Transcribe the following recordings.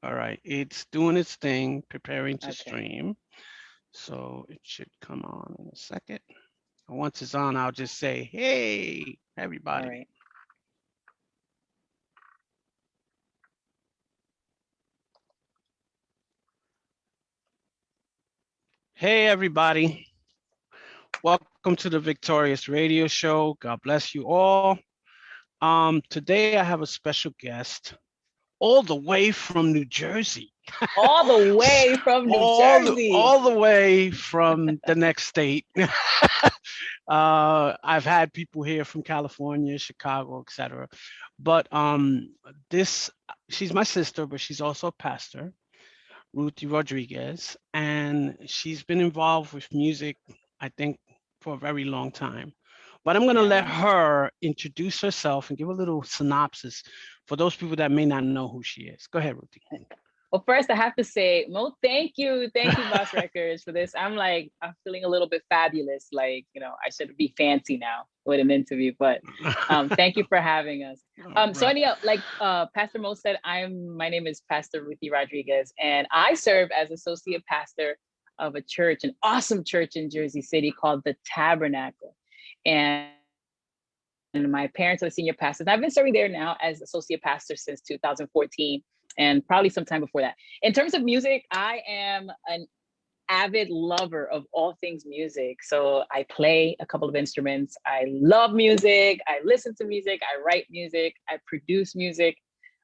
All right, it's doing its thing, preparing to Okay. stream. So it should come on in a second. And once it's on, I'll just say, hey, All everybody. right. Hey, everybody. Welcome to the Victorious Radio Show. God bless you all. Today I have a special guest all the way from New Jersey. All the way from New Jersey. All the way from the next state. I've had people here from California, Chicago, etc. But this she's my sister, but she's also a pastor, Ruthy Rodriguez, and she's been involved with music, I think, for a very long time. But I'm going to let Yeah. her introduce herself and give a little synopsis for those people that may not know who she is. Go ahead, Ruthy. Well, first I have to say, Mo, thank you, Boss Records, for this. I'm feeling a little bit fabulous. Like, I should be fancy now with an interview, but thank you for having us. So Right. anyhow, like Pastor Mo said, my name is Pastor Ruthy Rodriguez, and I serve as associate pastor of a church, an awesome church in Jersey City called the Tabernacle. And my parents are the senior pastors. I've been serving there now as associate pastor since 2014 and probably sometime before that. In terms of music, I am an avid lover of all things music. So I play a couple of instruments. I love music. I listen to music. I write music. I produce music.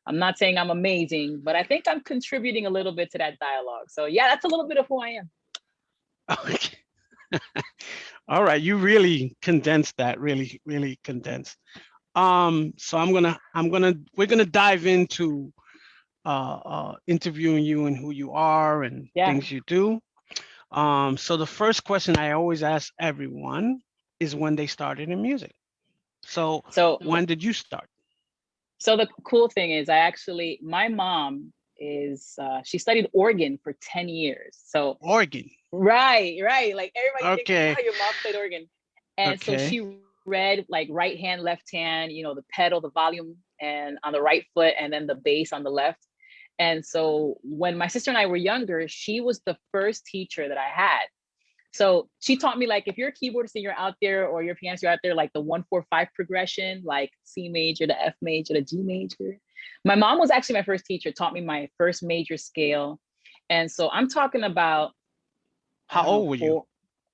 I'm not saying I'm amazing, but I think I'm contributing a little bit to that dialogue. So yeah, that's a little bit of who I am. Okay. All right. You really condensed that, really, really condensed. So we're gonna dive into interviewing you and who you are and Yeah. things you do. So the first question I always ask everyone is when they started in music. So So when did you start? So the cool thing is, my mom she studied organ for 10 years. So, Organ. right. Like everybody thinks like, Okay. wow, your mom played organ. And so Okay. she read like right hand, left hand, the pedal, the volume, and on the right foot, and then the bass on the left. And so when my sister and I were younger, she was the first teacher that I had. So she taught me like if you're a keyboardist and you're out there or you're a pianist, you're out there like the 1-4-5 progression, like C major, the F major, the G major. My mom was actually my first teacher, taught me my first major scale. And so I'm talking about, I How don't know, old were you? four,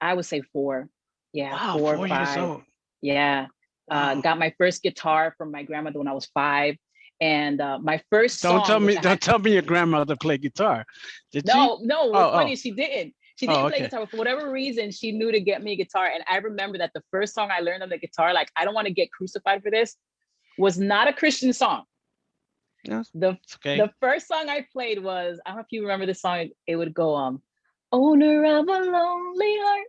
I would say four. Yeah, Wow, four or 4 years five. old. Yeah. Wow. Got my first guitar from my grandmother when I was 5. And my first song, which I had Don't tell me your grandmother played guitar. Did she? no, what's Oh, funny is she didn't. She oh, didn't play okay. guitar, but for whatever reason, she knew to get me a guitar. And I remember that the first song I learned on the guitar, like, I don't want to get crucified for this, was not a Christian song. Yeah, The it's okay. the first song I played was, I don't know if you remember the song, it would go, Owner of a Lonely Heart.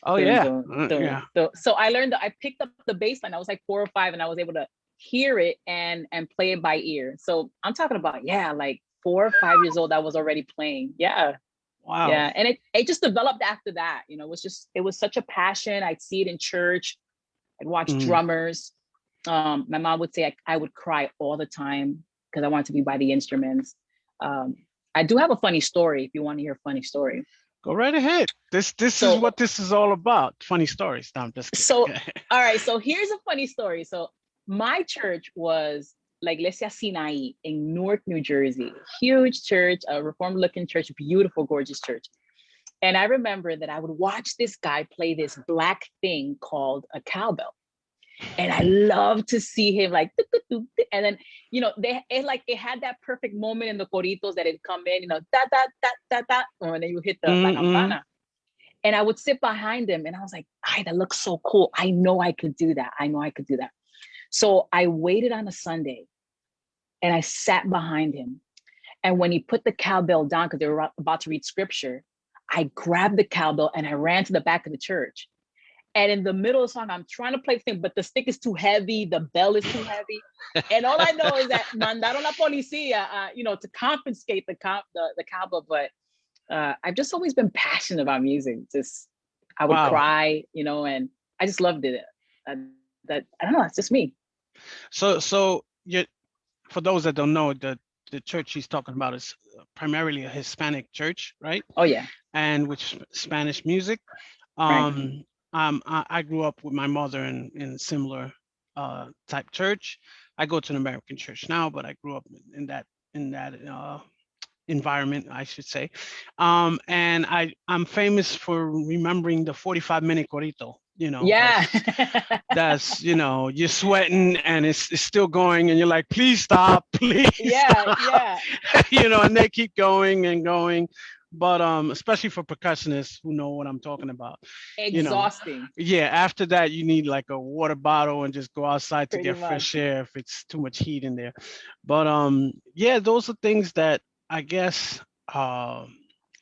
Oh Dun, yeah. dun, dun, Yeah. dun. So I picked up the bass line. I was like 4 or 5, and I was able to hear it and play it by ear. So I'm talking about, yeah, like 4 or 5 years old, I was already playing. Yeah. Wow. Yeah. And it just developed after that. It was such a passion. I'd see it in church. I'd watch Mm. drummers. My mom would say I would cry all the time because I wanted to be by the instruments. Um, I do have a funny story if you want to hear a funny story. Go right ahead. This is So, what this is all about. Funny stories. No, I'm just kidding. so, all right. So here's a funny story. So my church was La Iglesia Sinai in Newark, New Jersey. Huge church, a reformed looking church, beautiful, gorgeous church. And I remember that I would watch this guy play this black thing called a cowbell. And I love to see him like, and then, it had that perfect moment in the coritos that it come in, da, da, da, da, da, and then you hit the la Mm-mm. campana. And I would sit behind him and I was like, that looks so cool. I know I could do that. I know I could do that. So I waited on a Sunday and I sat behind him. And when he put the cowbell down, because they were about to read scripture, I grabbed the cowbell and I ran to the back of the church. And in the middle of the song, I'm trying to play the thing, but the stick is too heavy, the bell is too heavy. And all I know is that mandaron la policía, to confiscate the cowbell. But I've just always been passionate about music. Just I would Wow. cry, and I just loved it. That I don't know, it's just me. So you for those that don't know, the church she's talking about is primarily a Hispanic church, right? Oh yeah. And with Spanish music. Right. Um, I grew up with my mother in a similar type church. I go to an American church now, but I grew up in that environment, I should say. And I'm famous for remembering the 45-minute corito. Yeah. That's you're sweating and it's still going, and you're like, please stop, please Yeah, stop. yeah. And they keep going and going. But especially for percussionists who know what I'm talking about, you know, Exhausting, yeah, after that you need like a water bottle and just go outside to pretty get fresh much. air if it's too much heat in there. But yeah, those are things that I guess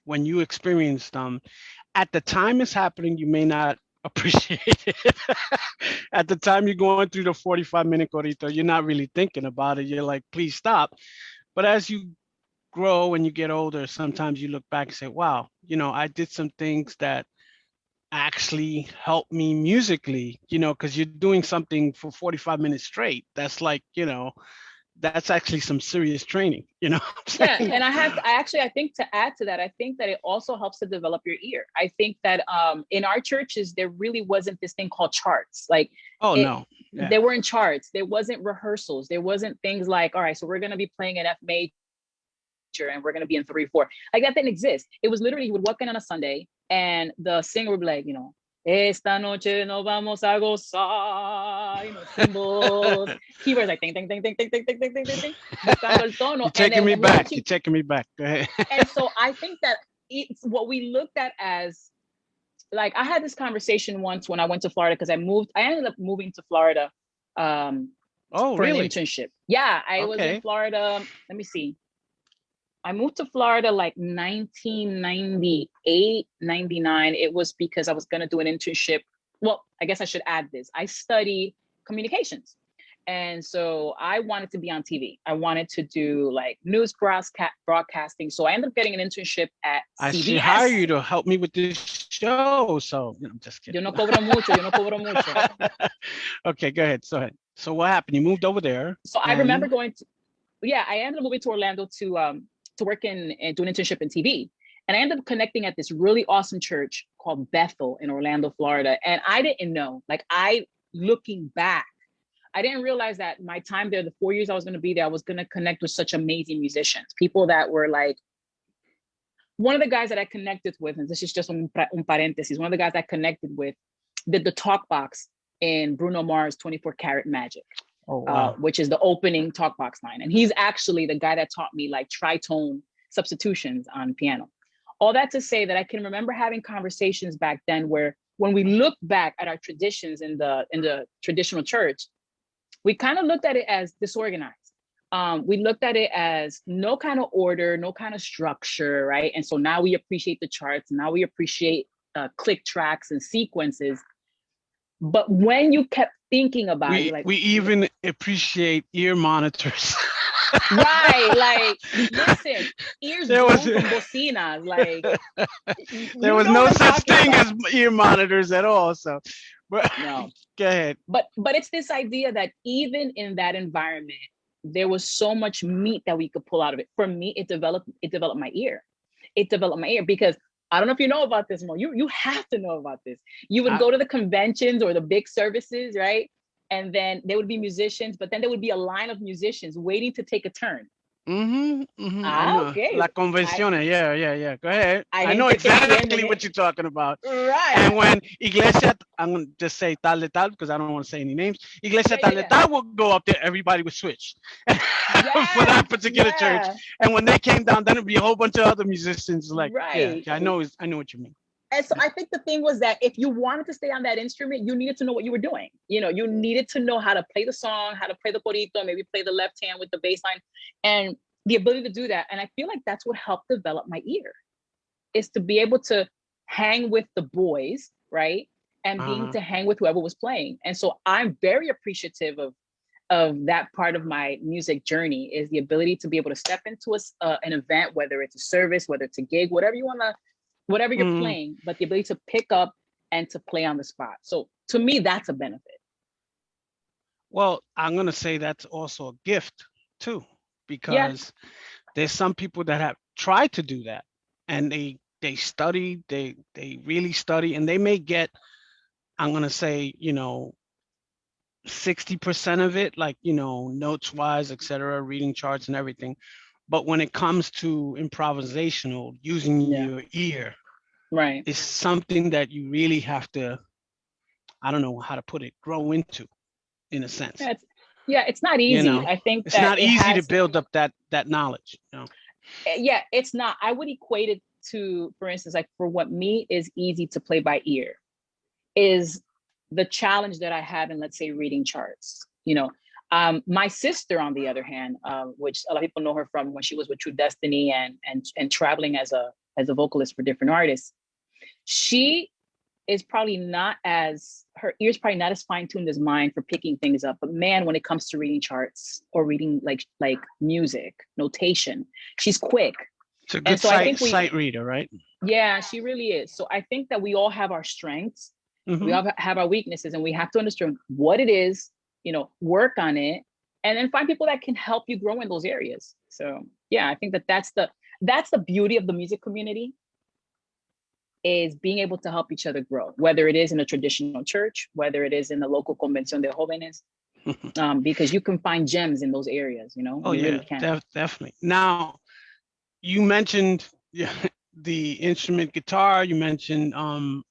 when you experience them at the time it's happening, you may not appreciate it. At the time you're going through the 45-minute corito, you're not really thinking about it. You're like, please stop. But as you grow and you get older, sometimes you look back and say, wow, I did some things that actually helped me musically, because you're doing something for 45 minutes straight. That's like, that's actually some serious training, what I'm Yeah, saying? and I think to add to that, I think that it also helps to develop your ear. I think that in our churches there really wasn't this thing called charts. Like Oh, it no. Yeah. there weren't charts, there wasn't rehearsals, there wasn't things like, all right, so we're going to be playing an F major and we're going to be in 3/4. Like that didn't exist. It was literally you would walk in on a Sunday and the singer would be like, esta noche no vamos a gozar, cymbals, keyboards like ding, ding, ding, ding, ding, ding, ding, ding, ding, ding, ding, buscando el tono, You're and taking then me back. You're watching. taking me back. Go ahead. And so I think that it's what we looked at as, like, I had this conversation once when I went to Florida because I ended up moving to Florida um, Oh, for an really? internship. Yeah, I was in Okay. Florida. Let me see. I moved to Florida like 1998, 99. It was because I was going to do an internship. Well, I guess I should add this. I study communications. And so I wanted to be on TV. I wanted to do like news broadcasting. So I ended up getting an internship at I should hire CBS. you to help me with this show. So, I'm just kidding. Yo no cobro mucho, yo no cobro mucho. Okay, go ahead. So ahead. So what happened? You moved over there So I remember and going to, yeah, I ended up moving to Orlando to work in and do an internship in TV. And I ended up connecting at this really awesome church called Bethel in Orlando, Florida. And I didn't know, like, looking back, I didn't realize that my time there, the 4 years I was going to be there, I was going to connect with such amazing musicians, people that were like, one of the guys that I connected with, and this is just un parenthesis, one of the guys I connected with did the talk box in Bruno Mars' 24 Karat Magic, oh wow. which is the opening talk box line. And he's actually the guy that taught me like tritone substitutions on piano. All that to say that I can remember having conversations back then where when we look back at our traditions in the traditional church, we kind of looked at it as disorganized. We looked at it as no kind of order, no kind of structure, right? And so now we appreciate the charts. Now we appreciate click tracks and sequences. But when you kept thinking about it, We you're like, we even appreciate ear monitors. right, like, listen, ears there was grew from bocinas. Like, there you was know what no I'm such talking thing as about. ear monitors at all. So, but No, go ahead. but it's this idea that even in that environment, there was so much meat that we could pull out of it. For me, it developed my ear. It developed my ear because I don't know if you know about this, Mo. You have to know about this. You would I, go to the conventions or the big services, right? And then there would be musicians, but then there would be a line of musicians waiting to take a turn. I Ah, know. okay. La I convenciones. Yeah, yeah, yeah. Go ahead. hay I know gente que exactly entienden what it. you're talking about. Right. And when Iglesia, I'm going to just say tal de tal because I don't want to say any names. Iglesia Yeah, yeah, tal de yeah. tal would go up there. Everybody would switch for that Yes, particular church. yeah. And when they came down, then it'd be a whole bunch of other musicians. Like, yeah, Right. yeah, I know what you mean. And so Yeah. I think the thing was that if you wanted to stay on that instrument, you needed to know what you were doing. You needed to know how to play the song, how to play the corito, maybe play the left hand with the bass line, and the ability to do that. And I feel like that's what helped develop my ear, is to be able to hang with the boys, right? And being Uh-huh. to hang with whoever was playing. And so I'm very appreciative of that part of my music journey, is the ability to be able to step into an event, whether it's a service, whether it's a gig, whatever you're Mm. playing, but the ability to pick up and to play on the spot. So to me, that's a benefit. Well, I'm going to say that's also a gift too, Yeah, because there's some people that have tried to do that, and they study, they really study, and they may get, I'm gonna say, 60% of it, like, notes wise, etc., reading charts and everything. But when it comes to improvisational, using yeah, your ear right. is something that you really have to, I don't know how to put it, grow into, in a sense. Yeah, it's not You easy. know, I think it's that not it easy to has, build up that knowledge. yeah, it's not. I would equate it to, for instance, like for what me is easy to play by ear is the challenge that I have in, let's say, reading charts. My sister, on the other hand, which a lot of people know her from when she was with True Destiny and traveling as a vocalist for different artists, she is probably not as her ears probably not as fine tuned as mine for picking things up. But man, when it comes to reading charts or reading like music notation, she's quick. It's a And good so I think sight reader, right? yeah, she really is. So I think that we all have our strengths, we Hmm. all have our weaknesses, and we have to understand what it is, work on it, and then find people that can help you grow in those areas. So yeah, I think that that's the beauty of the music community, is being able to help each other grow, whether it is in a traditional church, whether it is in the local convención de jóvenes, because you can find gems in those areas, Oh you really yeah, can. definitely. Now, you mentioned, yeah, the instrument guitar. You mentioned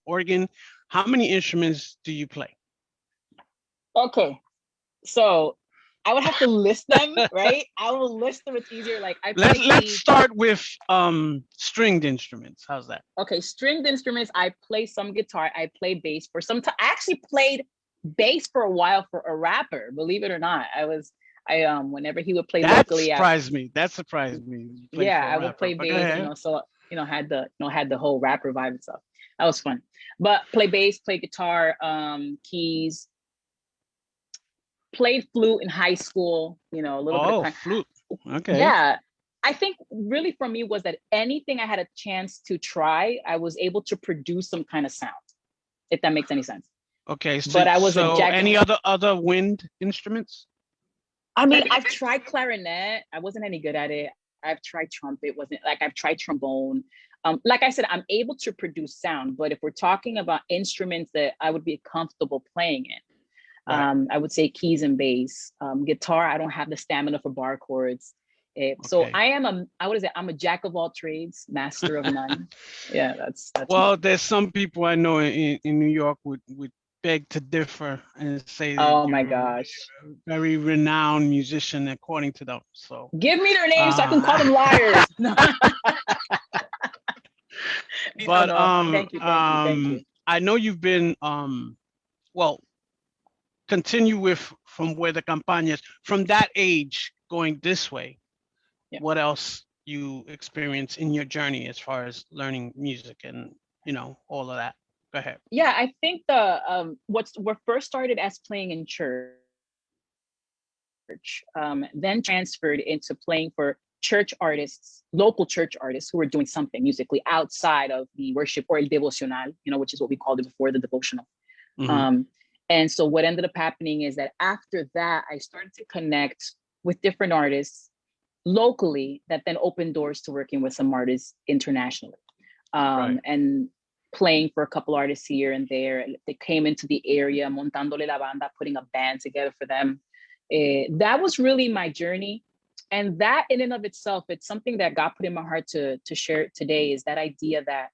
organ. How many instruments do you play? Okay, so I would have to list them, right? I will list them. It's easier. Like I Let's play let's keys. start with stringed instruments. How's that? Okay, stringed instruments. I play some guitar. I play bass for some time. I actually played bass for a while for a rapper. Believe it or not, whenever he would play That locally, surprised me. That surprised me. You played yeah, for a I would rapper, play but go bass. ahead. So had the whole rapper vibe and stuff. That was fun. But play bass, play guitar, keys. Played flute in high school. A little bit of Oh, time. flute. Okay. Yeah, I think really for me was that anything I had a chance to try, I was able to produce some kind of sound, if that makes any sense. Okay. So But I was a so jack. any other wind instruments? I mean, I've tried clarinet. I wasn't any good at it. I've tried trumpet. Wasn't like I've tried trombone. Like I said, I'm able to produce sound. But if we're talking about instruments that I would be comfortable playing in, Right. I would say keys and bass. Guitar, I don't have the stamina for bar chords. So Okay. I'm a jack of all trades, master of none. Yeah, that's me. Well, there's some people I know in New York would beg to differ and say that Oh my you're gosh. a very renowned musician according to them. So, Give me their names so I can call uh, them liars. No, no, but no. Thank you. I know you've been well, continue with from where the campaña is, from that age going this way. Yeah. What else you experience in your journey as far as learning music and all of that? Go ahead. Yeah, I think what first started as playing in church, then transferred into playing for church artists, local church artists who were doing something musically outside of the worship or el devocional, which is what we called it before, the devotional. Hmm. Um, and so what ended up happening is that after that, I started to connect with different artists locally that then opened doors to working with some artists internationally. Right. And playing for a couple artists here and there. They came into the area, montándole la banda, putting a band together for them. That was really my journey. And that in and of itself, it's something that God put in my heart to share today, is that idea that,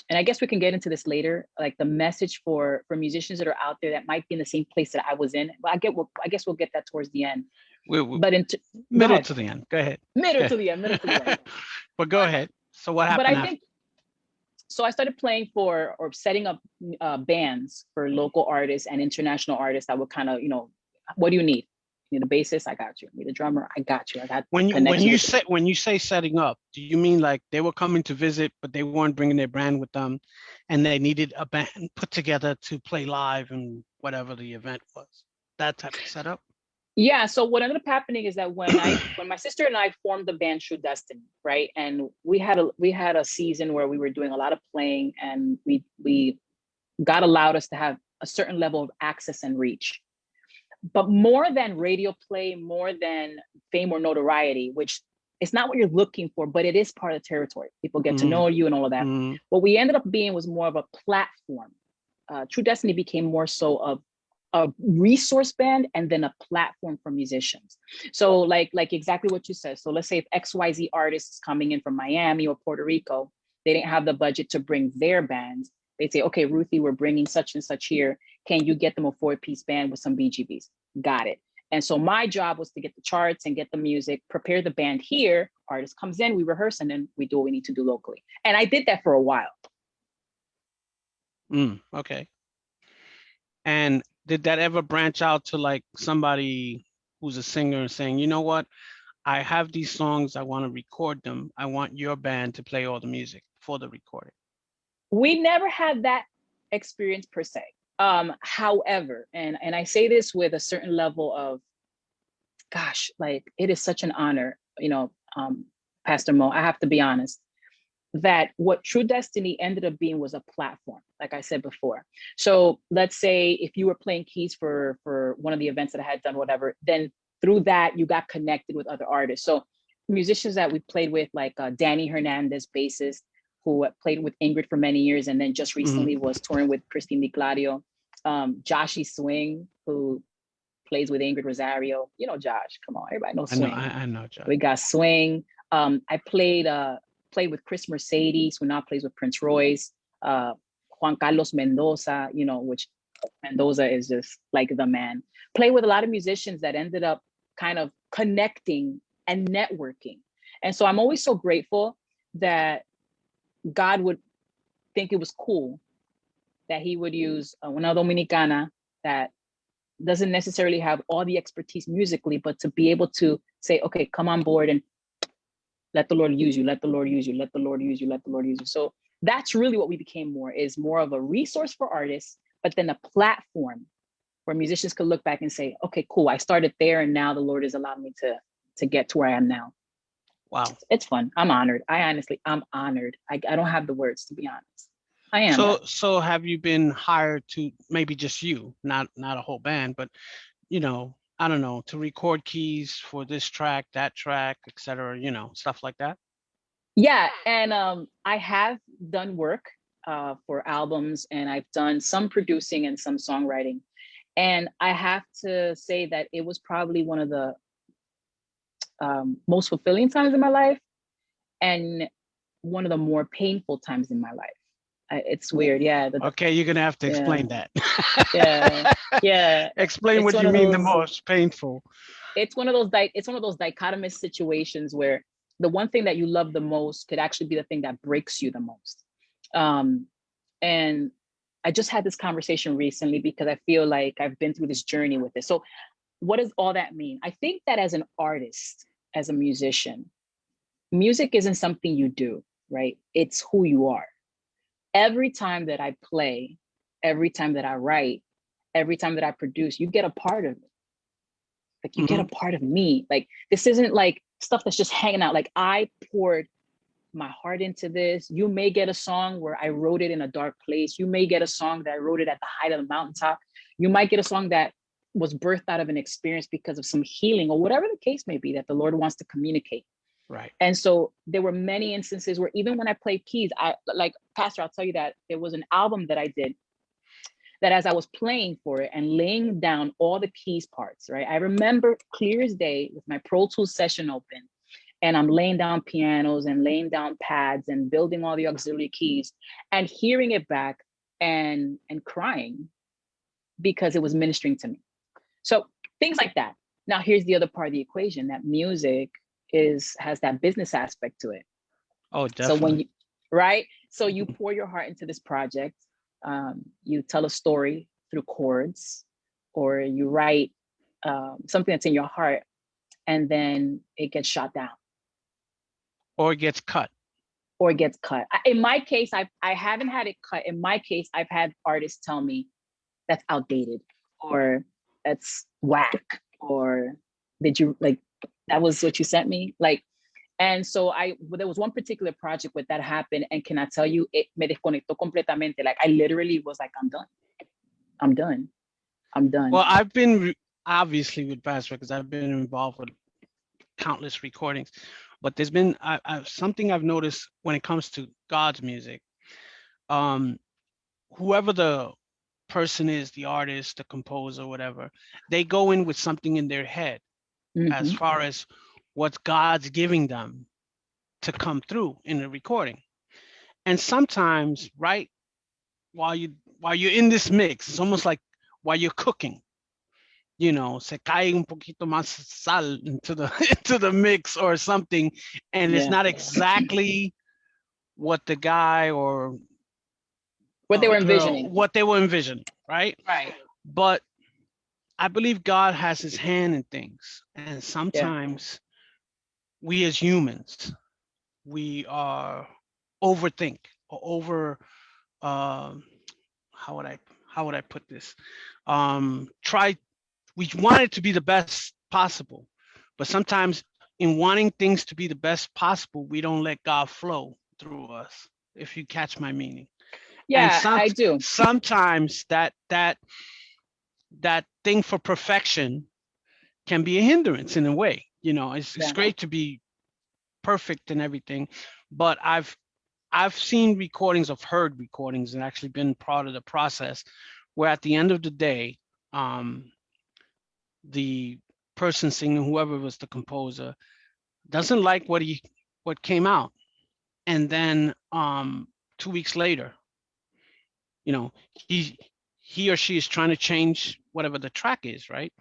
and I guess we can get into this later, like the message for musicians that are out there that might be in the same place that I was in. Well, I guess we'll get that towards the end. We But go middle ahead, to the end. Go ahead. middle Go to the end, middle to the end. ahead. But go ahead. So what But happened I after? think so. I started playing for or setting up bands for local artists and international artists that would kind of, what do you need? You need a bassist? I got you. You need a drummer? I got you. I got When you when connections you with. say when you say setting up, do you mean like they were coming to visit, but they weren't bringing their brand with them, and they needed a band put together to play live and whatever the event was? That type of setup. Yeah. So what ended up happening is that when my sister and I formed the band True Destiny, right, and we had a season where we were doing a lot of playing, and we God allowed us to have a certain level of access and reach. But more than radio play, more than fame or notoriety, which it's not what you're looking for, but it is part of the territory. People get to know you and all of that. What we ended up being was more of a platform. True Destiny became more so of a resource band and then a platform for musicians. So like exactly what you said. So let's say if XYZ artist is coming in from Miami or Puerto Rico, they didn't have the budget to bring their bands. They'd say, okay, Ruthy, we're bringing such and such here. Can you get them a 4-piece band with some BGBs? Got it. And so my job was to get the charts and get the music, prepare the band here. Artist comes in, we rehearse, and then we do what we need to do locally. And I did that for a while. Okay. And did that ever branch out to like somebody who's a singer and saying, you know what, I have these songs, I want to record them. I want your band to play all the music for the recording? We never had that experience per se. However, and I say this with a certain level of, gosh, like it is such an honor, Pastor Mo, I have to be honest, that what True Destiny ended up being was a platform, like I said before. So let's say if you were playing keys for one of the events that I had done, whatever, then through that, you got connected with other artists. So musicians that we played with, like Danny Hernandez, bassist, who played with Ingrid for many years, and then just recently was touring with Christine Di Claudio. Joshy Swing, who plays with Ingrid Rosario. You know Josh, come on, everybody knows Swing. I know Josh. We got Swing. I played with Chris Mercedes, who now plays with Prince Royce. Juan Carlos Mendoza, which Mendoza is just like the man. Play with a lot of musicians that ended up kind of connecting and networking. And so I'm always so grateful that God would think it was cool that he would use una dominicana that doesn't necessarily have all the expertise musically, but to be able to say, okay, come on board and let the Lord use you, let the Lord use you, let the Lord use you, let the Lord use you. So that's really what we became more, is more of a resource for artists, but then a platform where musicians could look back and say, okay, cool, I started there and now the Lord has allowed me to get to where I am now. Wow. It's fun. I'm honored. I'm honored. I don't have the words, to be honest. I am. So have you been hired to, maybe just you, not a whole band, but I don't know, to record keys for this track, that track, etc., stuff like that? Yeah, and I have done work for albums, and I've done some producing and some songwriting. And I have to say that it was probably one of the most fulfilling times in my life and one of the more painful times in my life. It's weird, yeah. Okay, you're gonna have to explain that. Yeah. Explain what you mean the most painful. It's one of those dichotomous situations where the one thing that you love the most could actually be the thing that breaks you the most. And I just had this conversation recently because I feel like I've been through this journey with this. So what does all that mean? I think that as an artist, as a musician, music isn't something you do, right? It's who you are. Every time that I play, every time that I write, every time that I produce, you get a part of it. Like you get a part of me. Like this isn't like stuff that's just hanging out. Like I poured my heart into this. You may get a song where I wrote it in a dark place. You may get a song that I wrote it at the height of the mountaintop. You might get a song that was birthed out of an experience because of some healing or whatever the case may be that the Lord wants to communicate. Right. And so there were many instances where even when I played keys, Pastor, I'll tell you that there was an album that I did that as I was playing for it and laying down all the keys parts, right? I remember clear as day with my Pro Tools session open, and I'm laying down pianos and laying down pads and building all the auxiliary keys and hearing it back and crying because it was ministering to me. So things like that. Now, here's the other part of the equation, that music has that business aspect to it. Oh, definitely. So you pour your heart into this project, you tell a story through chords, or you write something that's in your heart, and then it gets shot down. Or it gets cut. In my case, I haven't had it cut. In my case, I've had artists tell me that's outdated, or that's whack, or did you like, that was what you sent me? Like, and so there was one particular project where that happened, and can I tell you, it me desconectó completamente. Like I literally was like, I'm done. Well, I've been obviously with Vast Records, I've been involved with countless recordings, but there's been something I've noticed when it comes to God's music. Um, Whoever the person is, the artist, the composer, whatever, they go in with something in their head as Hmm. far as what God's giving them to come through in the recording. And sometimes, right, while you while you're in this mix, it's almost like while you're cooking, se cae un poquito más sal into the into the mix or something, and it's Yeah. not exactly what the guy or What they were girl envisioning. what they were envisioning, right? Right. But I believe God has his hand in things, and Yeah. sometimes we as humans, we are overthink or over um how would I how would I put this? Try We want it to be the best possible, but sometimes in wanting things to be the best possible, we don't let God flow through us. If you catch my meaning, and Yeah, I do. sometimes that thing for perfection can be a hindrance in a way. It's Yeah. great to be perfect and everything, but I've seen recordings of heard recordings and actually been part of the process where at the end of the day, um, the person singing, whoever was the composer, doesn't like what came out, and then 2 weeks later, you know, he or she is trying to change whatever the track is, right?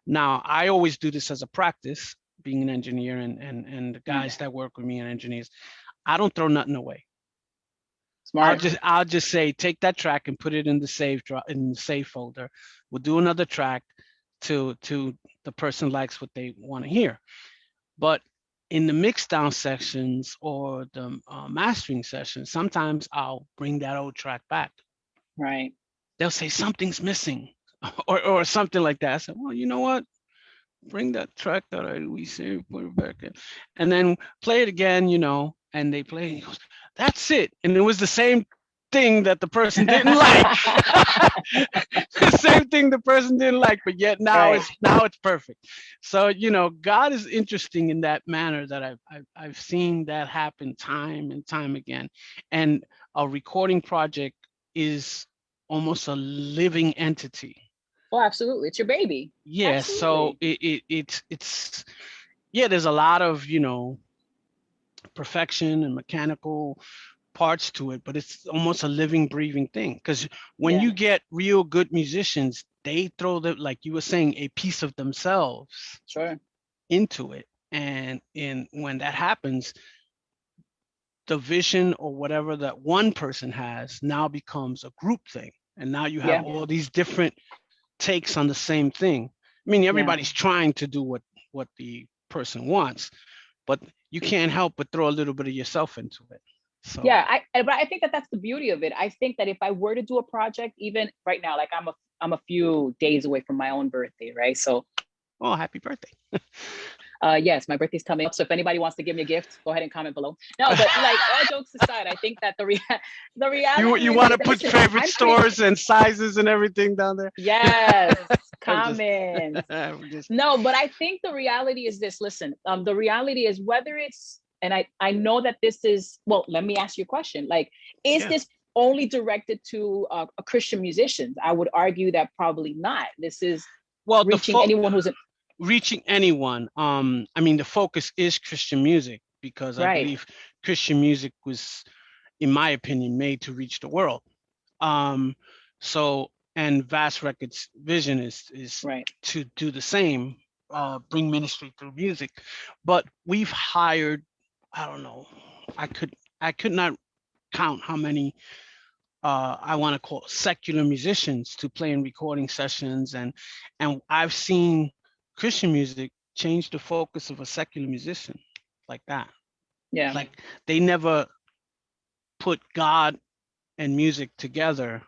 Now, I always do this as a practice, being an engineer and the Yeah. guys that work with me and engineers. I don't throw nothing away. I'll Smart. just I'll just say take that track and put it in the save folder. We'll do another track to the person likes what they want to hear. But in the mix down sections or the mastering sessions, sometimes I'll bring that old track back. Right. They'll say something's missing or something like that. I said, well, you know what? Bring that track that we saved, put it back in, and then play it again, and they play. He goes, that's it, and it was the same thing that the person didn't like. The same thing the person didn't like, but yet Right. now it's perfect. So God is interesting in that manner that I've seen that happen time and time again, and a recording project is almost a living entity. Oh, absolutely. It's your baby. Yeah, so Absolutely. it's yeah, there's a lot of perfection and mechanical parts to it, but it's almost a living breathing thing because when Yeah. you get real good musicians, they throw the, like you were saying, a piece of themselves Sure. into it, and when that happens, the vision or whatever that one person has now becomes a group thing, and now you have Yeah. all these different takes on the same thing. I mean, Yeah. everybody's trying to do what the person wants, but you can't help but throw a little bit of yourself into it. So, Yeah. But I think that that's the beauty of it. I think that if I were to do a project, even right now, like I'm a few days away from my own birthday, right? So oh, happy birthday. yes, my birthday's coming up. So if anybody wants to give me a gift, go ahead and comment below. No, but like all jokes aside, I think that the You reality want to is put listen, favorite I'm creating. stores and sizes and everything down there? Yes, I'm just, comments. I'm just No, but I think the reality is this. Listen, the reality is whether it's, and I know that this is, well, let me ask you a question. Like, is yeah. this only directed to a Christian musicians? I would argue that probably not. This is Well, reaching anyone who's reaching anyone. I mean, the focus is Christian music because I right. believe Christian music was, in my opinion, made to reach the world. Um, so, and Vast Records' vision is Right. to do the same, bring ministry through music. But we've hired, I don't know, I could not count how many I want to call secular musicians to play in recording sessions, and I've seen Christian music change the focus of a secular musician like that. Yeah. Like they never put God and music together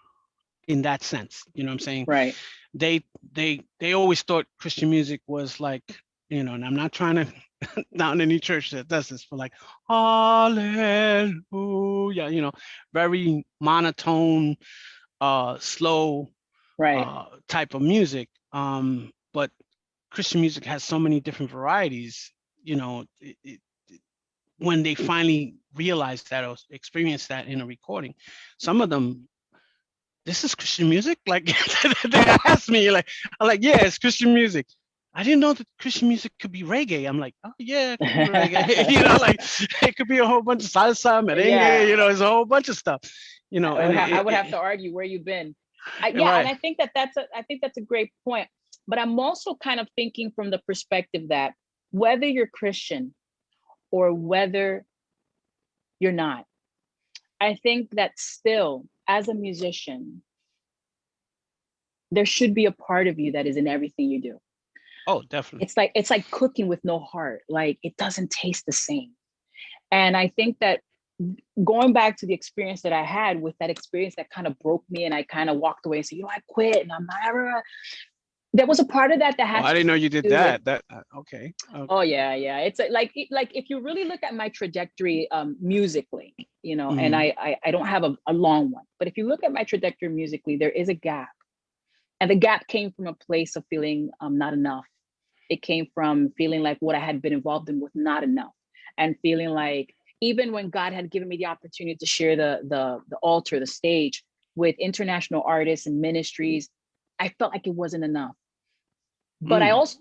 in that sense. You know what I'm saying? Right. They always thought Christian music was like, and I'm not trying to not any church that does this, but like hallelujah, very monotone, slow Right. type of music. But Christian music has so many different varieties, you know, when they finally realize that or experience that in a recording, some of them, this is Christian music? Like they ask me, like, I'm like, yeah, it's Christian music. I didn't know that Christian music could be reggae. I'm like, oh yeah, it could be reggae. You know, like it could be a whole bunch of salsa, merengue. Yeah, You know, it's a whole bunch of stuff. You know, and I would have to argue where you've been. Yeah, and right. I think that's a great point. But I'm also kind of thinking from the perspective that whether you're Christian or whether you're not, I think that still, as a musician, there should be a part of you that is in everything you do. Oh, definitely. It's like cooking with no heart. Like it doesn't taste the same. And I think that going back to the experience that I had with that experience that kind of broke me and I kind of walked away and said, I quit and I'm not, there was a part of that that Oh, has I didn't know you did to do with, that. That okay. oh yeah. It's like if you really look at my trajectory musically, and Mm, I don't have a long one, but if you look at my trajectory musically, there is a gap. And the gap came from a place of feeling not enough. It came from feeling like what I had been involved in was not enough, and feeling like even when God had given me the opportunity to share the altar, the stage with international artists and ministries, I felt like it wasn't enough. But I mm. also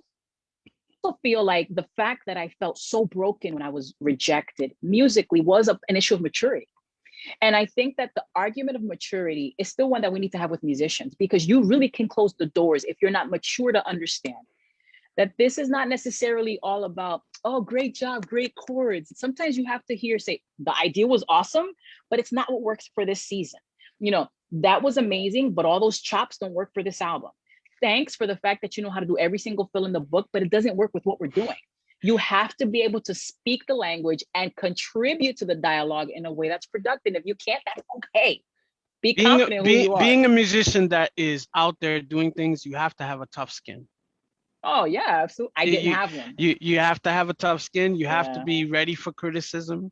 feel like the fact that I felt so broken when I was rejected musically was an issue of maturity. And I think that the argument of maturity is still one that we need to have with musicians, because you really can close the doors if you're not mature to understand that this is not necessarily all about, oh, great job, great chords. Sometimes you have to hear, say, the idea was awesome, but it's not what works for this season. That was amazing, but all those chops don't work for this album. Thanks for the fact that you know how to do every single fill in the book, but it doesn't work with what we're doing. You have to be able to speak the language and contribute to the dialogue in a way that's productive. If you can't, that's okay. Be Being confident in who being you are. being a musician that is out there doing things, you have to have a tough skin. Oh yeah, absolutely. I didn't You have one. you have to have a tough skin. You have to Yeah. be ready for criticism.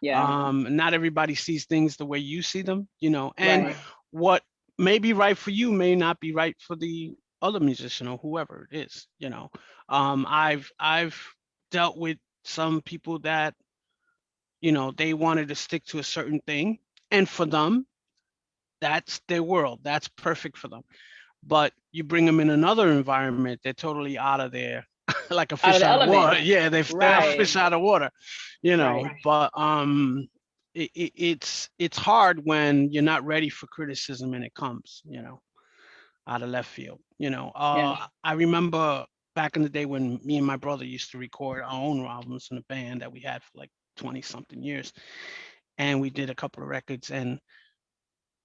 Yeah. Not everybody sees things the way you see them, and Right. what may be right for you may not be right for the other musician or whoever it is. I've dealt with some people that, they wanted to stick to a certain thing, and for them, that's their world. That's perfect for them. But you bring them in another environment, they're totally out of there, like a Out fish of the out of element. water. Yeah, they're a Right. fish out of water, Right. But it's hard when you're not ready for criticism and it comes, out of left field. Yeah. I remember back in the day when me and my brother used to record our own albums in a band that we had for like 20 something years, and we did a couple of records, and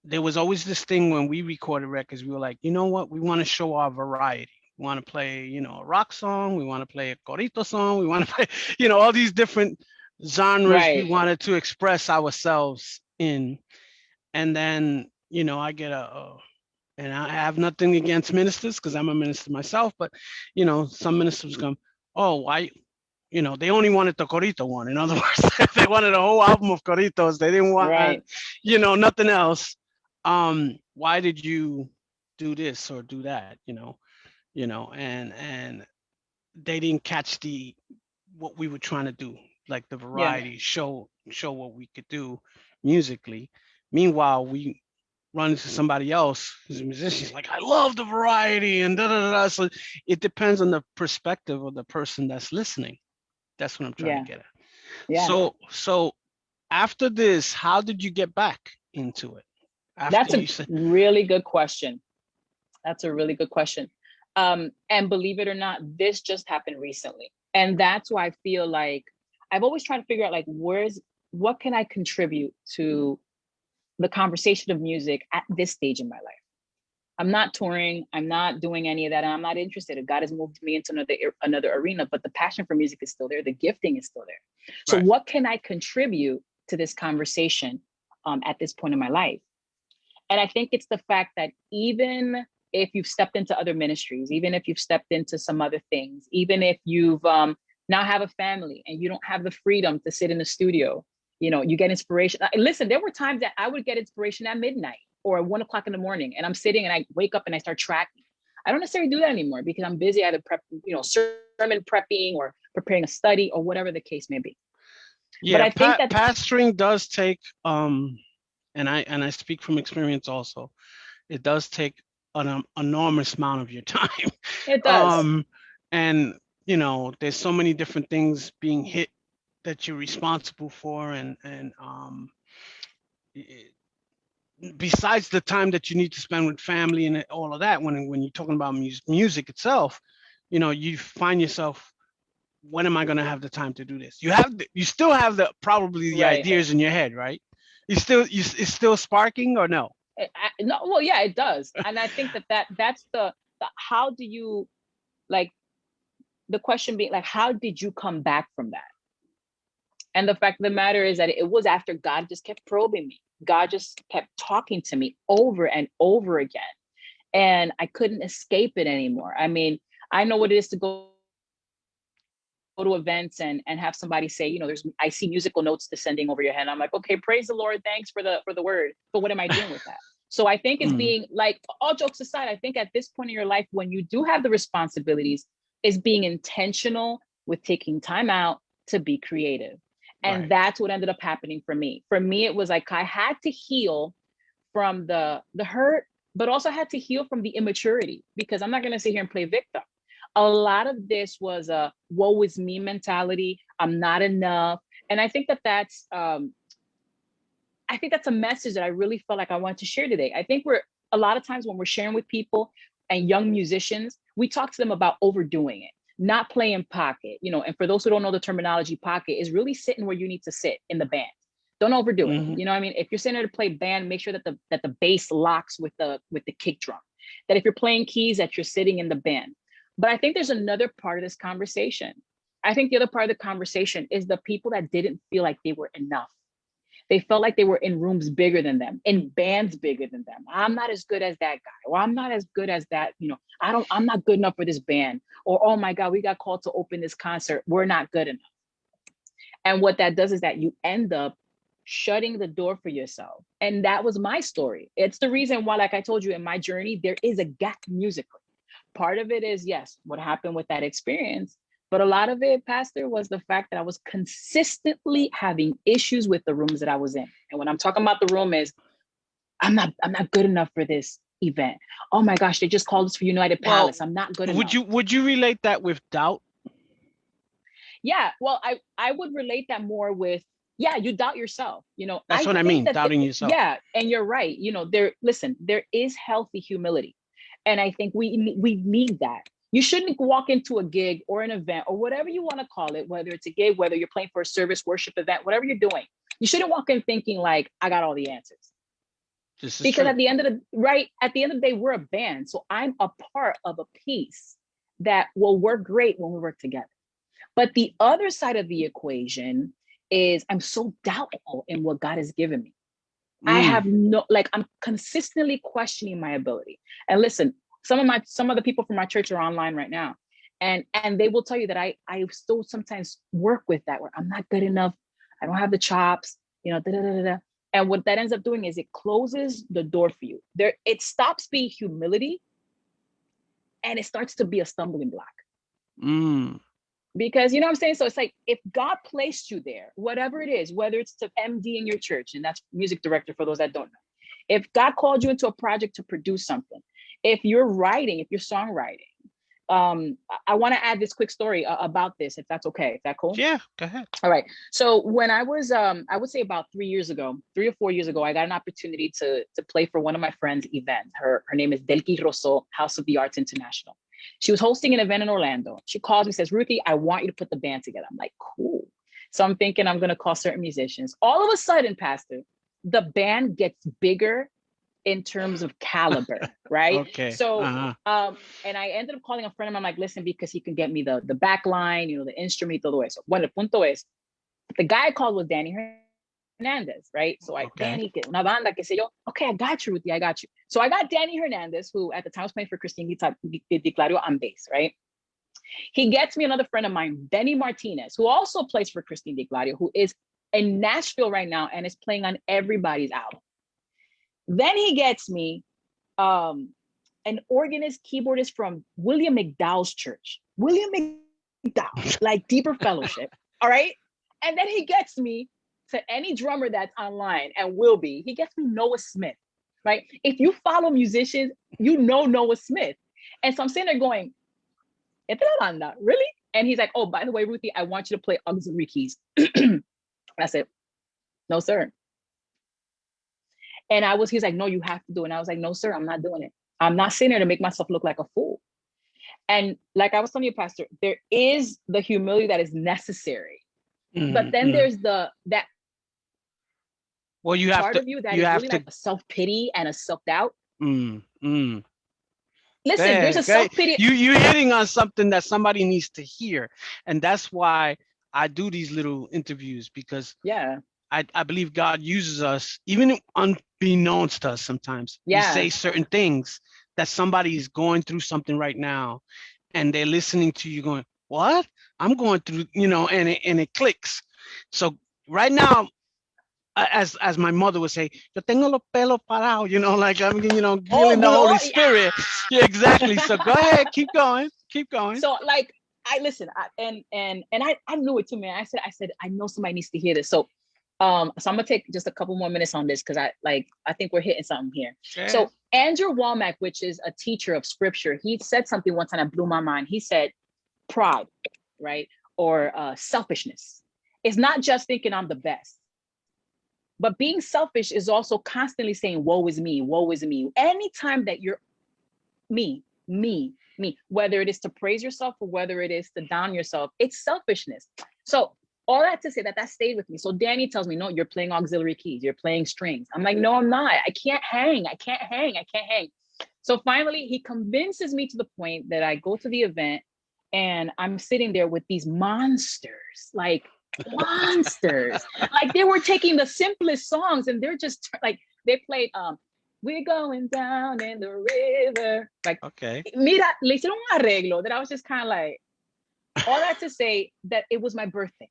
there was always this thing when we recorded records, we were like, you know what, we want to show our variety. We want to play, a rock song, we want to play a corito song, we want to play, all these different genres we Right. wanted to express ourselves in. And then, I get and I have nothing against ministers because I'm a minister myself, but some ministers come, oh, why, they only wanted the corito one. In other words, they wanted a whole album of corritos. They didn't want, Right. nothing else. Why did you do this or do that? And they didn't catch the what we were trying to do, like the Yeah. variety, show what we could do musically. Meanwhile, we run into somebody else who's a musician, like, I love the variety and da da da. Da. So it depends on the perspective of the person that's listening. That's what I'm trying to Yeah. get at. Yeah. So after this, how did you get back into it? After That's a you said, really good question. That's a really good question. And believe it or not, this just happened recently. And that's why I feel like I've always tried to figure out, like, what can I contribute to the conversation of music at this stage in my life? I'm not touring. I'm not doing any of that. And I'm not interested. If God has moved me into another arena, but the passion for music is still there. The gifting is still there. So right, what can I contribute to this conversation at this point in my life? And I think it's the fact that even if you've stepped into other ministries, even if you've stepped into some other things, even if you've now have a family and you don't have the freedom to sit in the studio, you get inspiration. Listen, there were times that I would get inspiration at midnight or at 1 o'clock in the morning, and I'm sitting and I wake up and I start tracking. I don't necessarily do that anymore because I'm busy either sermon prepping or preparing a study or whatever the case may be. But Yeah, I think that pastoring does take and I speak from experience also. It does take an enormous amount of your time. it does. um and there's so many different things being hit that you're responsible for, and besides the time that you need to spend with family and all of that, when you're talking about music itself, you find yourself, when am I going to have the time to do this? You still have probably the Right. ideas in your head, right? It's still sparking, or no? No, well, yeah, it does. And I think that's the how do you, like, the question being like, how did you come back from that? And the fact of the matter is that it was after God just kept probing me. God just kept talking to me over and over again. And I couldn't escape it anymore. I mean, I know what it is to go to events and have somebody say, I see musical notes descending over your head. I'm like, okay, praise the Lord. Thanks for the word. But what am I doing with that? So I think it's Mm, being, like, all jokes aside, I think at this point in your life, when you do have the responsibilities, is being intentional with taking time out to be creative. And right. that's what ended up happening for me. For me, it was like I had to heal from the hurt, but also had to heal from the immaturity, because I'm not going to sit here and play victim. A lot of this was a woe is me mentality. I'm not enough. And I think that's a message that I really felt like I wanted to share today. I think we're a lot of times when we're sharing with people and young musicians, we talk to them about overdoing it, not playing pocket, and for those who don't know the terminology, pocket is really sitting where you need to sit in the band. Don't overdo it. Hmm. You know what I mean? If you're sitting there to play band, make sure that the bass locks with the kick drum. That if you're playing keys, that you're sitting in the band. But I think there's another part of this conversation. I think the other part of the conversation is the people that didn't feel like they were enough. They felt like they were in rooms bigger than them, in bands bigger than them. I'm not as good as that guy, or I'm not as good as that. I'm not good enough for this band. Or, oh my God, we got called to open this concert. We're not good enough. And what that does is that you end up shutting the door for yourself. And that was my story. It's the reason why, like I told you, in my journey, there is a gap musically. Part of it is, yes, what happened with that experience. But a lot of it, Pastor, was the fact that I was consistently having issues with the rooms that I was in. And when I'm talking about the room is, I'm not good enough for this event. Oh my gosh, they just called us for United Well, Palace. I'm not good would enough. you relate that with doubt? Yeah, well, I would relate that more with, yeah, you doubt yourself. That's I what I think mean, that doubting yourself. yeah, and you're right. There is healthy humility, and I think we need that. You shouldn't walk into a gig or an event or whatever you want to call it, whether it's a gig, whether you're playing for a service, worship event, whatever you're doing. You shouldn't walk in thinking like, I got all the answers. This is Because true. at the end of the day, we're a band. So I'm a part of a piece that will work great when we work together. But the other side of the equation is I'm so doubtful in what God has given me. I Mm, have I'm consistently questioning my ability. And listen, some of the people from my church are online right now. And they will tell you that I still sometimes work with that, where I'm not good enough. I don't have the chops, da, da, da, da, da. And what that ends up doing is it closes the door for you. It stops being humility and it starts to be a stumbling block. mm. Because you know what I'm saying? So it's like, if God placed you there, whatever it is, whether it's to MD in your church, and that's music director for those that don't know. If God called you into a project to produce something, if you're songwriting, I want to add this quick story about this, if that's okay. Is that cool? Yeah, go ahead. All right. So when I was, I would say about 3 or 4 years ago, I got an opportunity to play for one of my friends' events. Her name is Delki Rosso, House of the Arts International. She was hosting an event in Orlando. She calls me, says, Ruthy, I want you to put the band together. I'm like, cool. So I'm thinking I'm going to call certain musicians. All of a sudden, Pastor, the band gets bigger in terms of caliber, right? Okay. So, Uh-huh. and I ended up calling a friend of mine, I'm like, listen, because he can get me the back line, the instrument, todo eso. Bueno, el punto es, the guy I called was Danny Hernandez, right? So Okay. Danny, una banda, que sé yo. Okay, I got you, Ruthie, I got you. So I got Danny Hernandez, who at the time was playing for Christine Di Clario on bass, right? He gets me another friend of mine, Benny Martinez, who also plays for Christine Di Clario, who is in Nashville right now and is playing on everybody's album. Then he gets me um, an organist, keyboardist from William McDowell's church. William McDowell, like deeper fellowship. All right. And then he gets me to any drummer that's online and will be, he gets me Noah Smith, right? If you follow musicians, you know Noah Smith. And so I'm sitting there going, really? And he's like, oh, by the way, Ruthy, I want you to play auxiliary keys. I said, no, sir. And he's like, no, you have to do it. And I was like, no, sir, I'm not doing it. I'm not sitting there to make myself look like a fool. And like I was telling you, Pastor, there is the humility that is necessary. But then there's that you have part of you that is really like a self-pity and a self-doubt. Listen, there's a self-pity. You're hitting on something that somebody needs to hear. And that's why I do these little interviews, because I believe God uses us, even unbeknownst to us sometimes. We say certain things that somebody is going through something right now, and they're listening to you going, what? I'm going through, and it clicks. So right now, as my mother would say, yo tengo los pelos parados, like I'm, feeling the Holy Spirit. Yeah, exactly. So go ahead, keep going. So like, I knew it too, man. I said, I know somebody needs to hear this. So I'm gonna take just a couple more minutes on this, because I think we're hitting something here. Okay. So Andrew Womack, which is a teacher of scripture, he said something one time that blew my mind. He said, pride, right? Or selfishness. It's not just thinking I'm the best, but being selfish is also constantly saying, woe is me, woe is me. Anytime that you're me, whether it is to praise yourself or whether it is to down yourself, it's selfishness. So all that to say that stayed with me. So Danny tells me, no, you're playing auxiliary keys. You're playing strings. I'm like, no, I'm not. I can't hang. So finally, he convinces me to the point that I go to the event and I'm sitting there with these monsters, like monsters. Like they were taking the simplest songs and they're just like, they played, we're going down in the river. Like, okay. Mira, le hicieron un arreglo that I was just kind of like, all that to say that it was my birthday.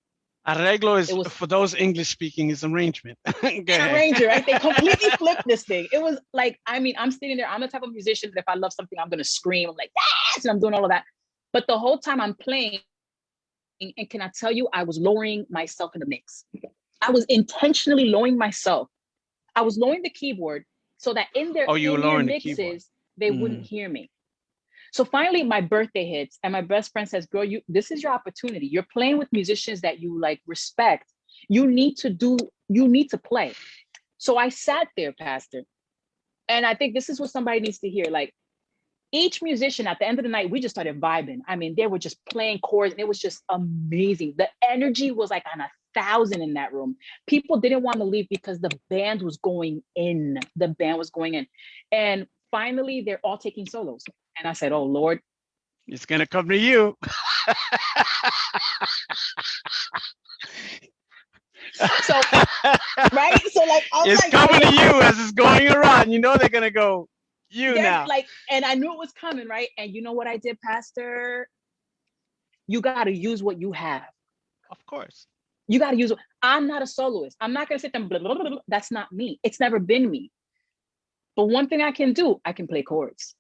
Arreglo is, for those English speaking, is arrangement. An arranger, right? They completely flipped this thing. It was like, I'm sitting there. I'm the type of musician that if I love something, I'm going to scream. I'm like, yes! And I'm doing all of that. But the whole time I'm playing, and can I tell you, I was lowering myself in the mix. I was intentionally lowering myself. I was lowering the keyboard so that in their mixes, they wouldn't hear me. So finally, my birthday hits, and my best friend says, girl, this is your opportunity. You're playing with musicians that you like respect. You need to play. So I sat there, Pastor, and I think this is what somebody needs to hear. Like, each musician at the end of the night, we just started vibing. I mean, they were just playing chords, and it was just amazing. The energy was like on 1,000 in that room. People didn't want to leave because the band was going in. And finally, they're all taking solos. And I said, oh, Lord. It's going to come to you. So, right? So, like, it's like, coming to you as it's going around. They're going to go, now. Like, and I knew it was coming, right? And you know what I did, Pastor? You got to use what you have. Of course. You got to use it. I'm not a soloist. I'm not going to sit there and blah, blah, blah, blah. That's not me. It's never been me. But one thing I can do, I can play chords.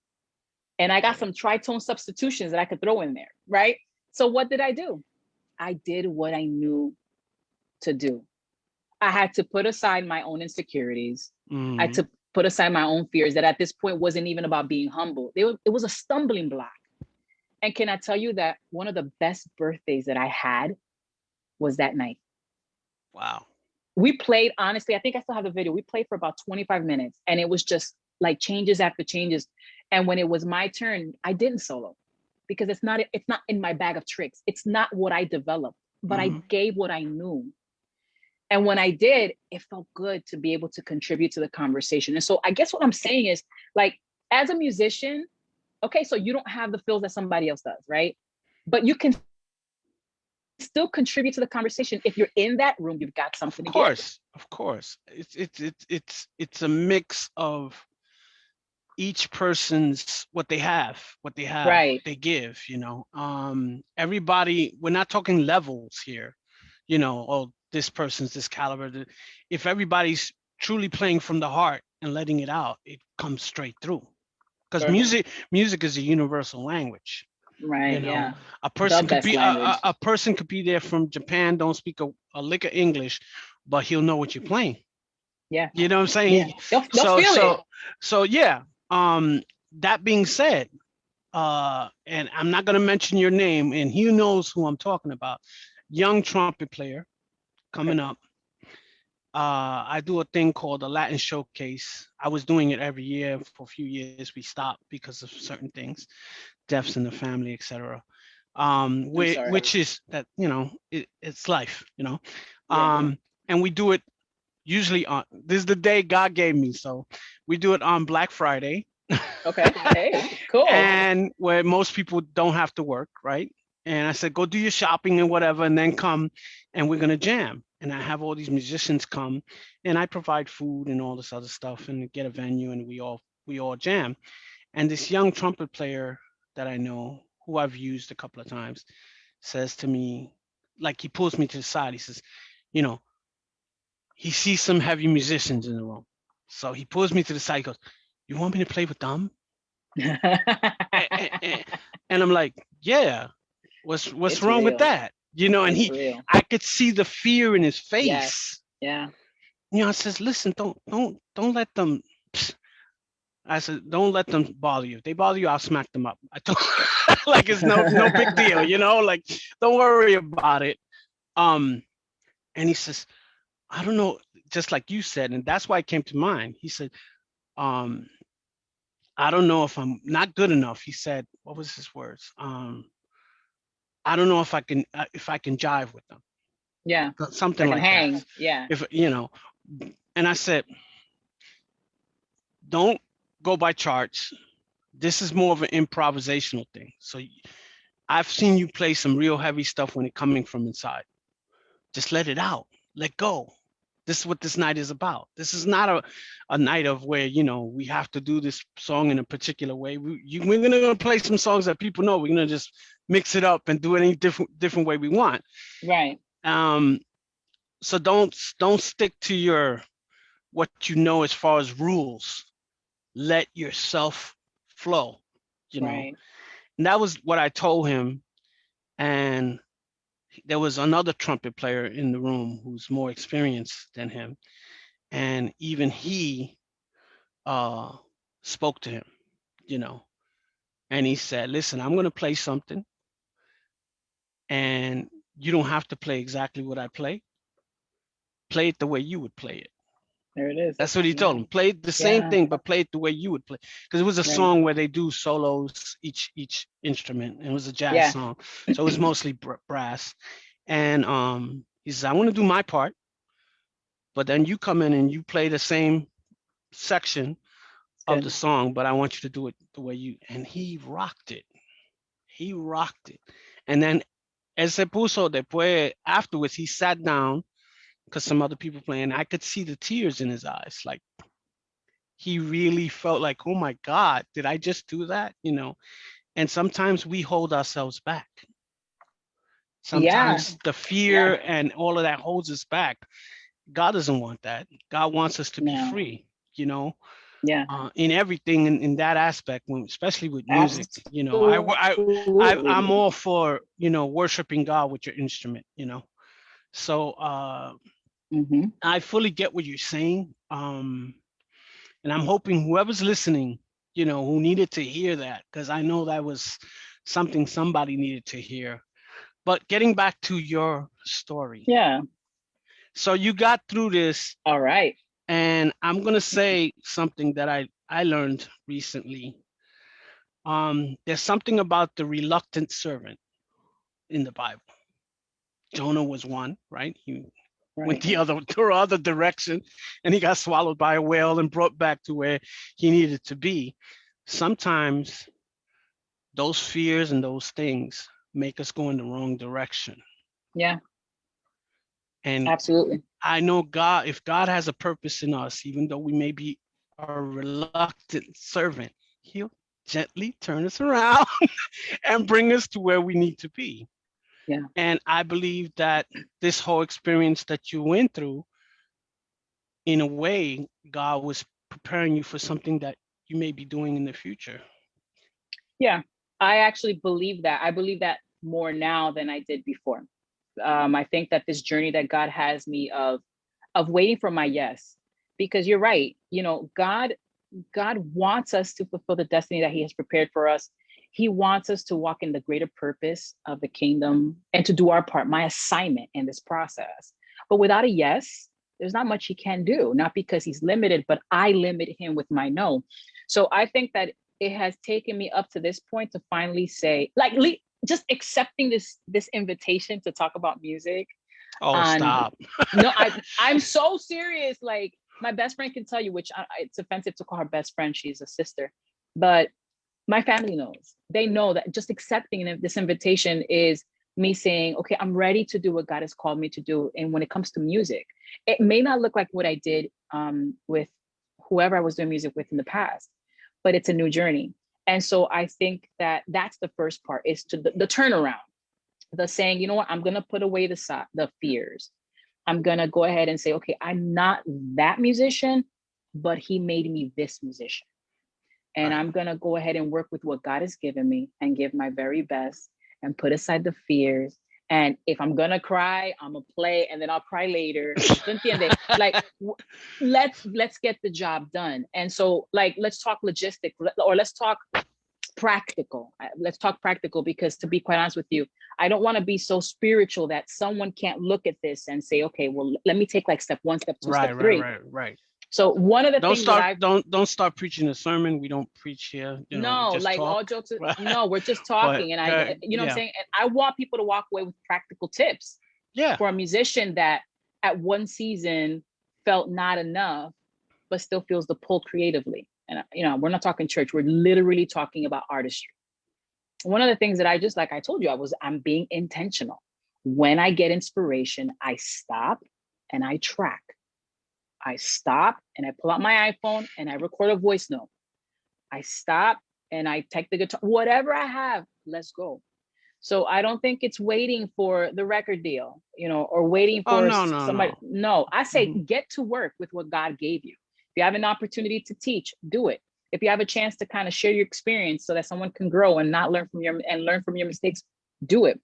And I got some tritone substitutions that I could throw in there, right? So what did I do? I did what I knew to do. I had to put aside my own insecurities. Mm-hmm. I had to put aside my own fears that at this point wasn't even about being humble. It was a stumbling block. And can I tell you that one of the best birthdays that I had was that night. Wow. We played, honestly, I think I still have the video. We played for about 25 minutes and it was just like changes after changes. And when it was my turn, I didn't solo because it's not in my bag of tricks. It's not what I developed, but I gave what I knew. And when I did, it felt good to be able to contribute to the conversation. And so I guess what I'm saying is, like, as a musician, okay, so you don't have the feels that somebody else does, right? But you can still contribute to the conversation. If you're in that room, you've got something to give. Of course. It's a mix of each person's what they have, right. They give, everybody, we're not talking levels here, oh, this person's this caliber. If everybody's truly playing from the heart and letting it out, it comes straight through. because Sure. music is a universal language. You Right. know, Yeah. a The person could best be language. a person could be there from Japan, don't speak a lick of English, but he'll know what you're playing. Yeah. You know what I'm saying? Yeah. They'll So feel it. so so yeah. That being said, and I'm not gonna mention your name, and he knows who I'm talking about. Young trumpet player Okay. coming up. I do a thing called a Latin showcase. I was doing it every year. For a few years, we stopped because of certain things, deaths in the family, etc. I'm sorry. Which is that, it's life, Yeah. and we do it usually on, this is the day God gave me, so we do it on Black Friday, Okay. Hey, cool. and where most people don't have to work, right? And I said, go do your shopping and whatever, and then come, and we're gonna jam. And I have all these musicians come, and I provide food and all this other stuff, and get a venue, and we all jam. And this young trumpet player that I know, who I've used a couple of times, says to me, like he pulls me to the side. He says, you know, he sees some heavy musicians in the room. So he pulls me to the side. He goes, "You want me to play with them?" And, and I'm like, "Yeah. What's It's wrong with real. that?" And It's real. I could see the fear in his Yes. face. Yeah. I says, "Listen, don't let them." I said, "Don't let them bother you. If they bother you, I'll smack them up." I told like it's no big deal, like don't worry about it. Um, and he says, "I don't know," just like you said, and that's why it came to mind. He said, um, "I don't know if I'm not good enough." He said, what was his words? "I don't know if I can jive with them," Yeah. If something I can like that. hang. Yeah. If and I said, "Don't go by charts. This is more of an improvisational thing. So I've seen you play some real heavy stuff when it coming from inside. Just let it out. Let go. This is what this night is about. This is not a night of where, we have to do this song in a particular way. We're gonna play some songs that people know. We're gonna just mix it up and do it any different way we want. Right. Um, so don't stick to your what you know as far as rules. Let yourself flow, you know. Right. And that was what I told him. And there was another trumpet player in the room who's more experienced than him, and even he uh, spoke to him, you know, and he said, "Listen, I'm going to play something, and you don't have to play exactly what I play. Play it the way you would play it." There it is. That's what he told Yeah. him. Play it the same Yeah. thing, but play it the way you would play. Because it was a Right. song where they do solos each instrument. And it was a jazz Yeah. song, so it was mostly brass. And he says, "I want to do my part, but then you come in and you play the same section It's of the good. song, but I want you to do it the way you." And he rocked it. He rocked it. And then él se puso después, afterwards, he sat down because some other people playing. I could see the tears in his eyes. Like he really felt like, oh my God, did I just do that? And sometimes we hold ourselves back. Yeah. Sometimes the Yeah. fear and all of that holds us back. God doesn't want that. God wants us to be No. free, you know, Yeah. in everything in that aspect, especially with music. I'm Absolutely. all for, worshiping God with your instrument, So Hmm. I fully get what you're saying. And I'm hoping whoever's listening, who needed to hear that, because I know that was something somebody needed to hear. But getting back to your story. Yeah. So you got through this, All right. and I'm gonna say something that I learned recently. There's something about the reluctant servant in the Bible. Jonah was one, right? He went Right. the other direction, and he got swallowed by a whale and brought back to where he needed to be. Sometimes those fears and those things make us go in the wrong direction. Yeah. And Absolutely. I know God, if God has a purpose in us, even though we may be a reluctant servant, He'll gently turn us around and bring us to where we need to be. Yeah. And I believe that this whole experience that you went through, in a way, God was preparing you for something that you may be doing in the future. Yeah, I actually believe that. I believe that more now than I did before. I think that this journey that God has me of waiting for my yes, because you're right. You know, God wants us to fulfill the destiny that He has prepared for us. He wants us to walk in the greater purpose of the kingdom and to do our part, my assignment in this process. But without a yes, there's not much He can do, not because He's limited, but I limit Him with my no. So I think that it has taken me up to this point to finally say, like, just accepting this invitation to talk about music. Oh, And stop. no, I'm so serious. Like, my best friend can tell you, which it's offensive to call her best friend. She's a sister, but my family knows. They know that just accepting this invitation is me saying, okay, I'm ready to do what God has called me to do. And when it comes to music, it may not look like what I did with whoever I was doing music with in the past, but it's a new journey. And so I think that that's the first part, is to the turnaround, the saying, you know what, I'm going to put away the fears. I'm going to go ahead and say, okay, I'm not that musician, but He made me this musician. And Right. I'm going to go ahead and work with what God has given me and give my very best and put aside the fears. And if I'm going to cry, I'm going to play and then I'll cry later. Like, let's get the job done. And so, like, let's talk logistic, or let's talk practical. Let's talk practical, because to be quite honest with you, I don't want to be so spiritual that someone can't look at this and say, okay, well, let me take like step one, step two, Right, step right, three. right. So one of the Don't things that start I've don't start preaching a sermon. We don't preach here. We no, just like, talk. all jokes, no, we're just But talking. And you know what I'm yeah, saying? And I want people to walk away with practical tips yeah, for a musician that at one season felt not enough, but still feels the pull creatively. And, you know, we're not talking church. We're literally talking about artistry. One of the things that I just, like I told you, I'm being intentional. When I get inspiration, I stop and I track. I stop and I pull out my iPhone and I record a voice note. I stop and I take the guitar, whatever I have, let's go. So I don't think it's waiting for the record deal, you know, or waiting oh for no, no, somebody. no. No, I say Hmm. get to work with what God gave you. If you have an opportunity to teach, do it. If you have a chance to kind of share your experience so that someone can grow and not learn from your mistakes, do it.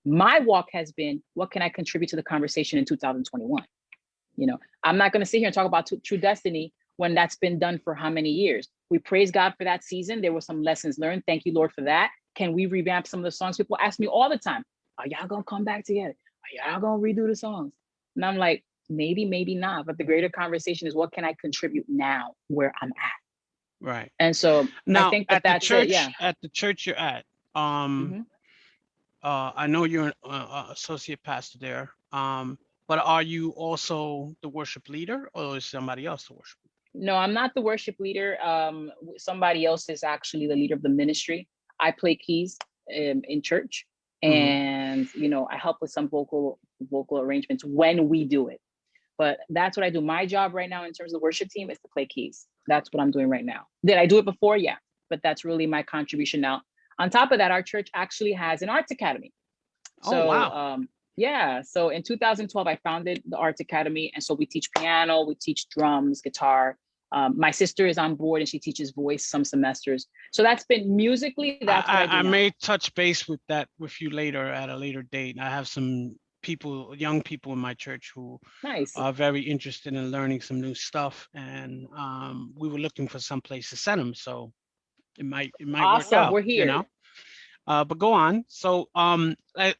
My walk has been, what can I contribute to the conversation in 2021? You know, I'm not going to sit here and talk about True Destiny when that's been done for how many years. We praise God for that season. There were some lessons learned. Thank you, Lord, for that. Can we revamp some of the songs? People ask me all the time, are y'all going to come back together? Are y'all going to redo the songs? And I'm like, maybe, maybe not. But the greater conversation is, what can I contribute now where I'm at? Right. And so I Now think that that's it. Yeah. at the church you're at, um, Mm-hmm. I know you're an associate pastor there. But are you also the worship leader, or is somebody else the worship No, I'm not the worship leader. Somebody else is actually the leader of the ministry. I play keys in church, leader? Hmm. and you know, I help with some vocal arrangements when we do it. But that's what I do. My job right now in terms of the worship team is to play keys. That's what I'm doing right now. Did I do it before? Yeah, but that's really my contribution now. On top of that, our church actually has an arts academy. Oh So wow. yeah, so in 2012, I founded the Arts Academy. And so we teach piano, we teach drums, guitar. My sister is on board and she teaches voice some semesters. So that's been musically, that's what I do I now. may touch base with that with you later at a later date. I have some people, young people in my church who Nice. are very interested in learning some new stuff, and we were looking for some place to send them. So it might work Awesome. out, We're here. But go on. So I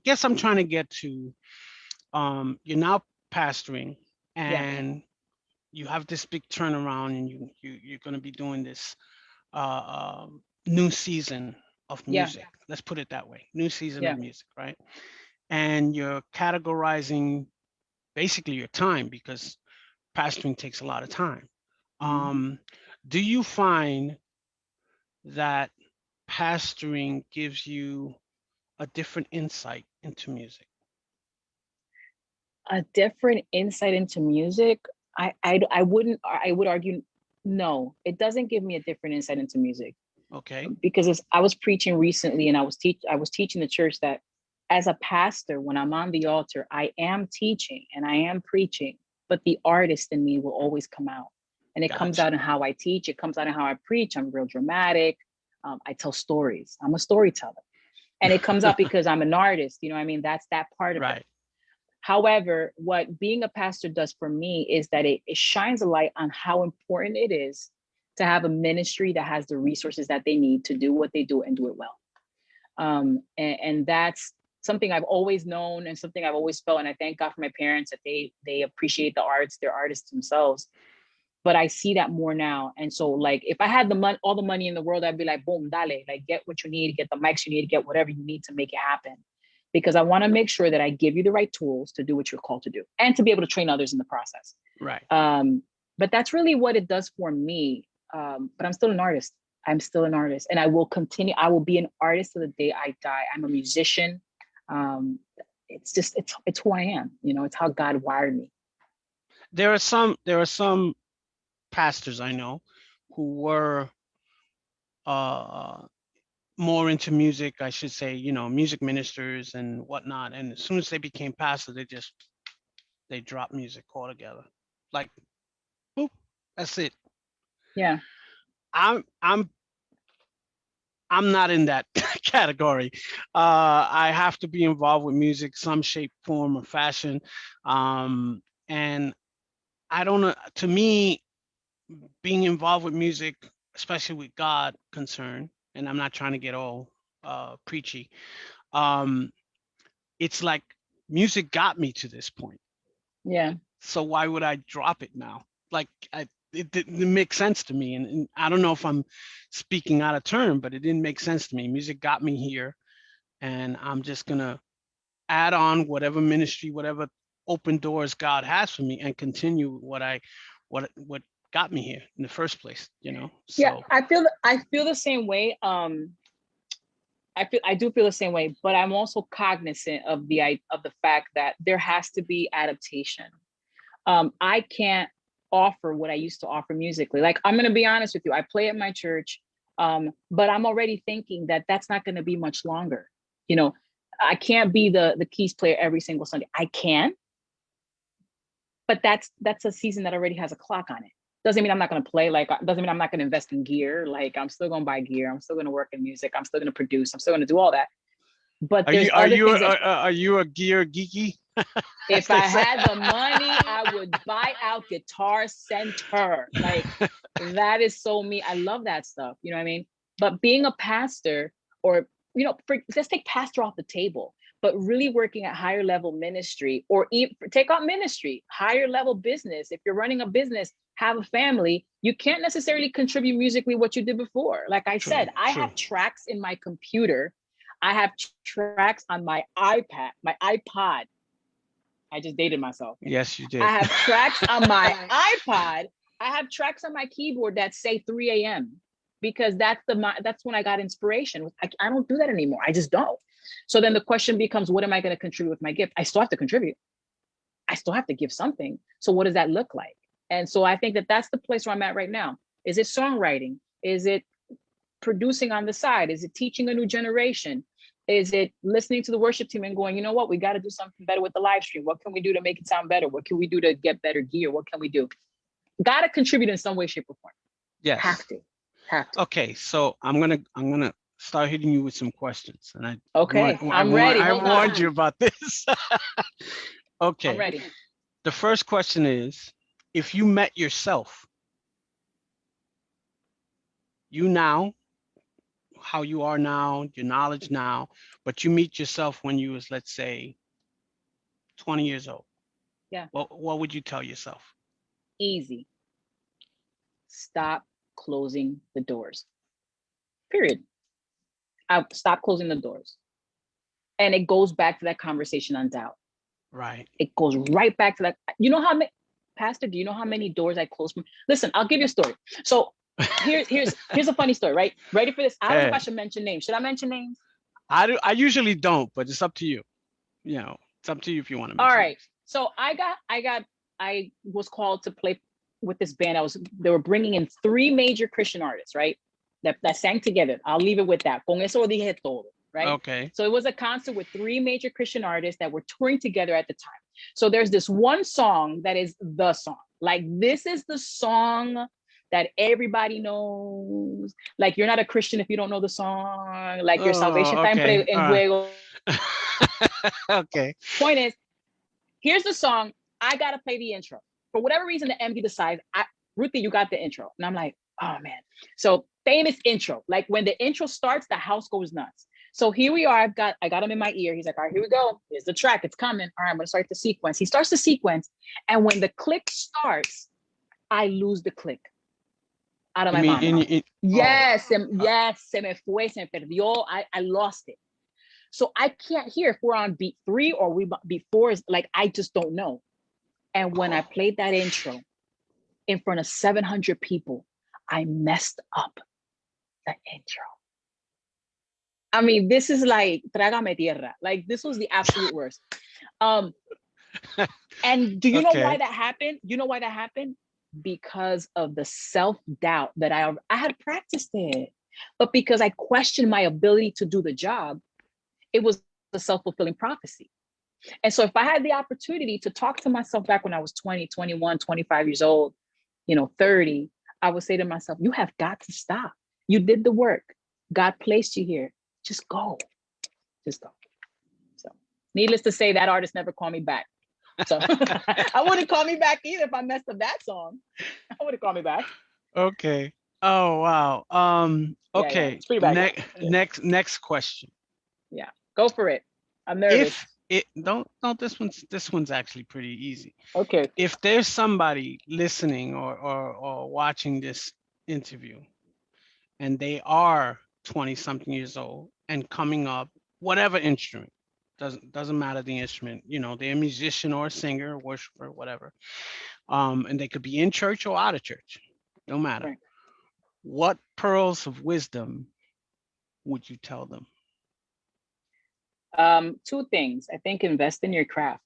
guess I'm trying to get to you're now pastoring, Yeah. and you have this big turnaround, and you're going to be doing this new season of Yeah. music. Let's put it that way. New season of Yeah. music, right? And you're categorizing basically your time, because pastoring takes a lot of time. Mhm. Um, do you find that pastoring gives you a different insight into music? A different insight into music. I would argue, no, it doesn't give me a different insight into music. Okay. Because I was preaching recently and I was teaching the church that as a pastor, when I'm on the altar, I am teaching and I am preaching, but the artist in me will always come out. And it comes Gotcha. out in how I teach. It comes out in how I preach. I'm real dramatic. I tell stories. I'm a storyteller. And it comes out because I'm an artist. You know what I mean? That's that part of it. Right. However, what being a pastor does for me is that it shines a light on how important it is to have a ministry that has the resources that they need to do what they do and do it well. And that's something I've always known and something I've always felt. And I thank God for my parents that they appreciate the arts, they're artists themselves. But I see that more now. And so like, if I had the money, all the money in the world, I'd be like, boom, dale, like get what you need, get the mics you need, get whatever you need to make it happen. Because I want to make sure that I give you the right tools to do what you're called to do and to be able to train others in the process. Right. But that's really what it does for me. But I'm still an artist. I'm still an artist, and I will continue. I will be an artist to the day I die. I'm a musician. It's just, it's who I am. You know, it's how God wired me. There are some pastors I know who were more into music, I should say, music ministers and whatnot. And as soon as they became pastors, they dropped music altogether. Like, boop, that's it. Yeah. I'm I'm I'm not in that category. I have to be involved with music, some shape, form, or fashion. And I don't know. To me, being involved with music, especially with God concerned, and I'm not trying to get all preachy. Um, it's like music got me to this point. Yeah. So why would I drop it now? Like it didn't make sense to me, and I don't know if I'm speaking out of turn, but it didn't make sense to me. Music got me here, and I'm just gonna add on whatever ministry, whatever open doors God has for me, and continue what got me here in the first place. Yeah. So I feel the same way. I do feel the same way, but I'm also cognizant of the fact that there has to be adaptation. I can't offer what I used to offer musically. Like, I'm going to be honest with you. I play at my church, but I'm already thinking that that's not going to be much longer. You know, I can't be the keys player every single Sunday. I can, but that's a season that already has a clock on it. Doesn't mean I'm not going to play. Like, doesn't mean I'm not going to invest in gear. Like, I'm still going to buy gear. I'm still going to work in music. I'm still going to produce. I'm still going to do all that. But are there's you are other you things that, are you a gear geeky? As if they I say. had the money, I would buy out Guitar Center. Like, that is so me. I love that stuff. You know what I mean? But being a pastor, or, let's take pastor off the table, but really working at higher level ministry, or even take out ministry, higher level business. If you're running a business, have a family, you can't necessarily contribute musically what you did before. Like I True, said, I true. have tracks in my computer. I have tracks on my iPad, my iPod. I just dated myself. Yes, you did. I have tracks on my iPod. I have tracks on my keyboard that say 3 a.m. because that's when I got inspiration. I don't do that anymore. I just don't. So then the question becomes, what am I going to contribute with my gift? I still have to contribute. I still have to give something. So what does that look like? And so I think that that's the place where I'm at right now. Is it songwriting? Is it producing on the side? Is it teaching a new generation? Is it listening to the worship team and going, you know what, we got to do something better with the live stream? What can we do to make it sound better? What can we do to get better gear? What can we do? Got to contribute in some way, shape, or form. Yes. Have to. Okay, so I'm gonna start hitting you with some questions, and Okay, I'm ready. I Hold warned on. you about this. I'm Okay, ready. the first question is, if you met yourself, you now, how you are now, your knowledge now, but you meet yourself when you was, let's say, 20 years old, Yeah, what would you tell yourself? easy. Stop closing the doors. Period. I'll stop closing the doors. And it goes back to that conversation on doubt. Right. It goes right back to that. You know how many, Pastor, do you know how many doors I closed? Listen, I'll give you a story. So here's a funny story, right? Ready for this? I don't know if I should mention names. Should I mention names? I usually don't, but it's up to you. It's up to you if you want to All mention right. names. So I was called to play with this band. They were bringing in 3 major Christian artists, right? That sang together. I'll leave it with that. Con eso dije todo. right? Okay. So it was a concert with three major Christian artists that were touring together at the time. So there's this one song that is the song. Like, this is the song that everybody knows. Like, you're not a Christian if you don't know the song. Like, your salvation Oh, está okay. en juego. Okay. Point is, here's the song. I gotta play the intro. For whatever reason, the MD decides, Ruthy, you got the intro. And I'm like, oh man. So famous intro. Like, when the intro starts, the house goes nuts. So here we are. I got him in my ear. He's like, all right, here we go. Here's the track. It's coming. All right, I'm gonna start the sequence. He starts the sequence. And when the click starts, I lose the click out of You my mean mama. oh, Yes, se me fue, se me perdió. I lost it. So I can't hear if we're on beat 3 or we beat 4. Is like, I just don't know. And when I oh. played that intro in front of 700 people, I messed up the intro. I mean, this is like trágame tierra. Like, this was the absolute worst. And do you know why Okay. that happened? You know why that happened? Because of the self-doubt that I had practiced it. But because I questioned my ability to do the job, it was a self-fulfilling prophecy. And so if I had the opportunity to talk to myself back when I was 20, 21, 25 years old, 30, I would say to myself, you have got to stop. You did the work. God placed you here. Just go. Just go. So needless to say, that artist never called me back. So I wouldn't call me back either if I messed up that song. I wouldn't call me back. Okay. Oh wow. Yeah. Okay. It's pretty bad, guys. Yeah. Next question. Yeah. Go for it. I'm nervous. If it don't this one's actually pretty easy. Okay. If there's somebody listening or watching this interview and they are 20 something years old and coming up, whatever instrument, doesn't matter the instrument, they're a musician or a singer, worshiper, whatever. And they could be in church or out of church, no matter. Right. What pearls of wisdom would you tell them? Two things. I think invest in your craft.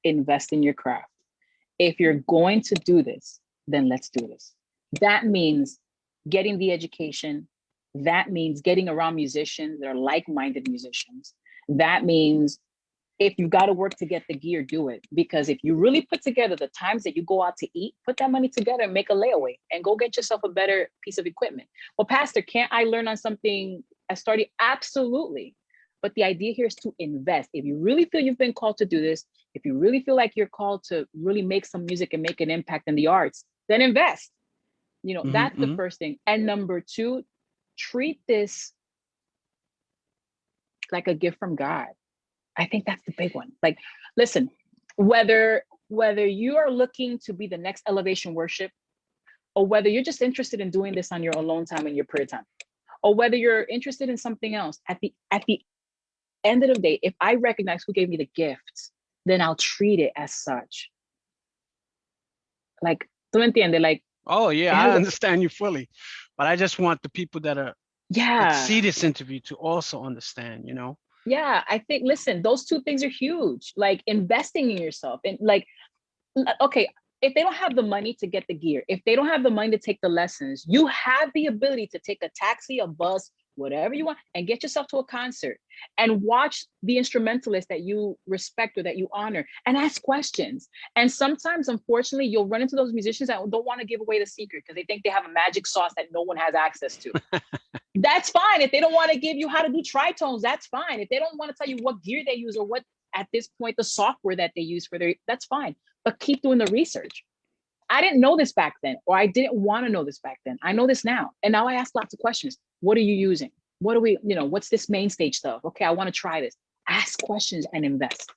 Invest in your craft. If you're going to do this, then let's do this. That means getting the education. That means getting around musicians that are like-minded musicians. That means if you've got to work to get the gear, do it. Because if you really put together the times that you go out to eat, put that money together and make a layaway and go get yourself a better piece of equipment. Well, Pastor, can't I learn on something I started? Absolutely. But the idea here is to invest. If you really feel you've been called to do this, if you really feel like you're called to really make some music and make an impact in the arts, then invest. That's the Mm-hmm. first thing. And number two, treat this like a gift from God. I think that's the big one. Like, listen, whether you are looking to be the next elevation worship, or whether you're just interested in doing this on your alone time and your prayer time, or whether you're interested in something else, at the end of the day, if I recognize who gave me the gifts, then I'll treat it as such. Like, tú me entiendes? Like, Oh yeah, I understand you fully, but I just want the people that yeah, see this interview to also understand. yeah. I think, listen, those two things are huge. Like, investing in yourself, and like, okay, if they don't have the money to get the gear, if they don't have the money to take the lessons, you have the ability to take a taxi, a bus, whatever you want, and get yourself to a concert and watch the instrumentalist that you respect or that you honor and ask questions. And sometimes, unfortunately, you'll run into those musicians that don't want to give away the secret because they think they have a magic sauce that no one has access to. That's fine. If they don't want to give you how to do tritones, that's fine. If they don't want to tell you what gear they use or what, at this point, the software that they use for that's fine. But keep doing the research. I didn't know this back then, or I didn't want to know this back then. I know this now. And now I ask lots of questions. What are you using? What are we, what's this main stage stuff? Okay, I want to try this. Ask questions and invest.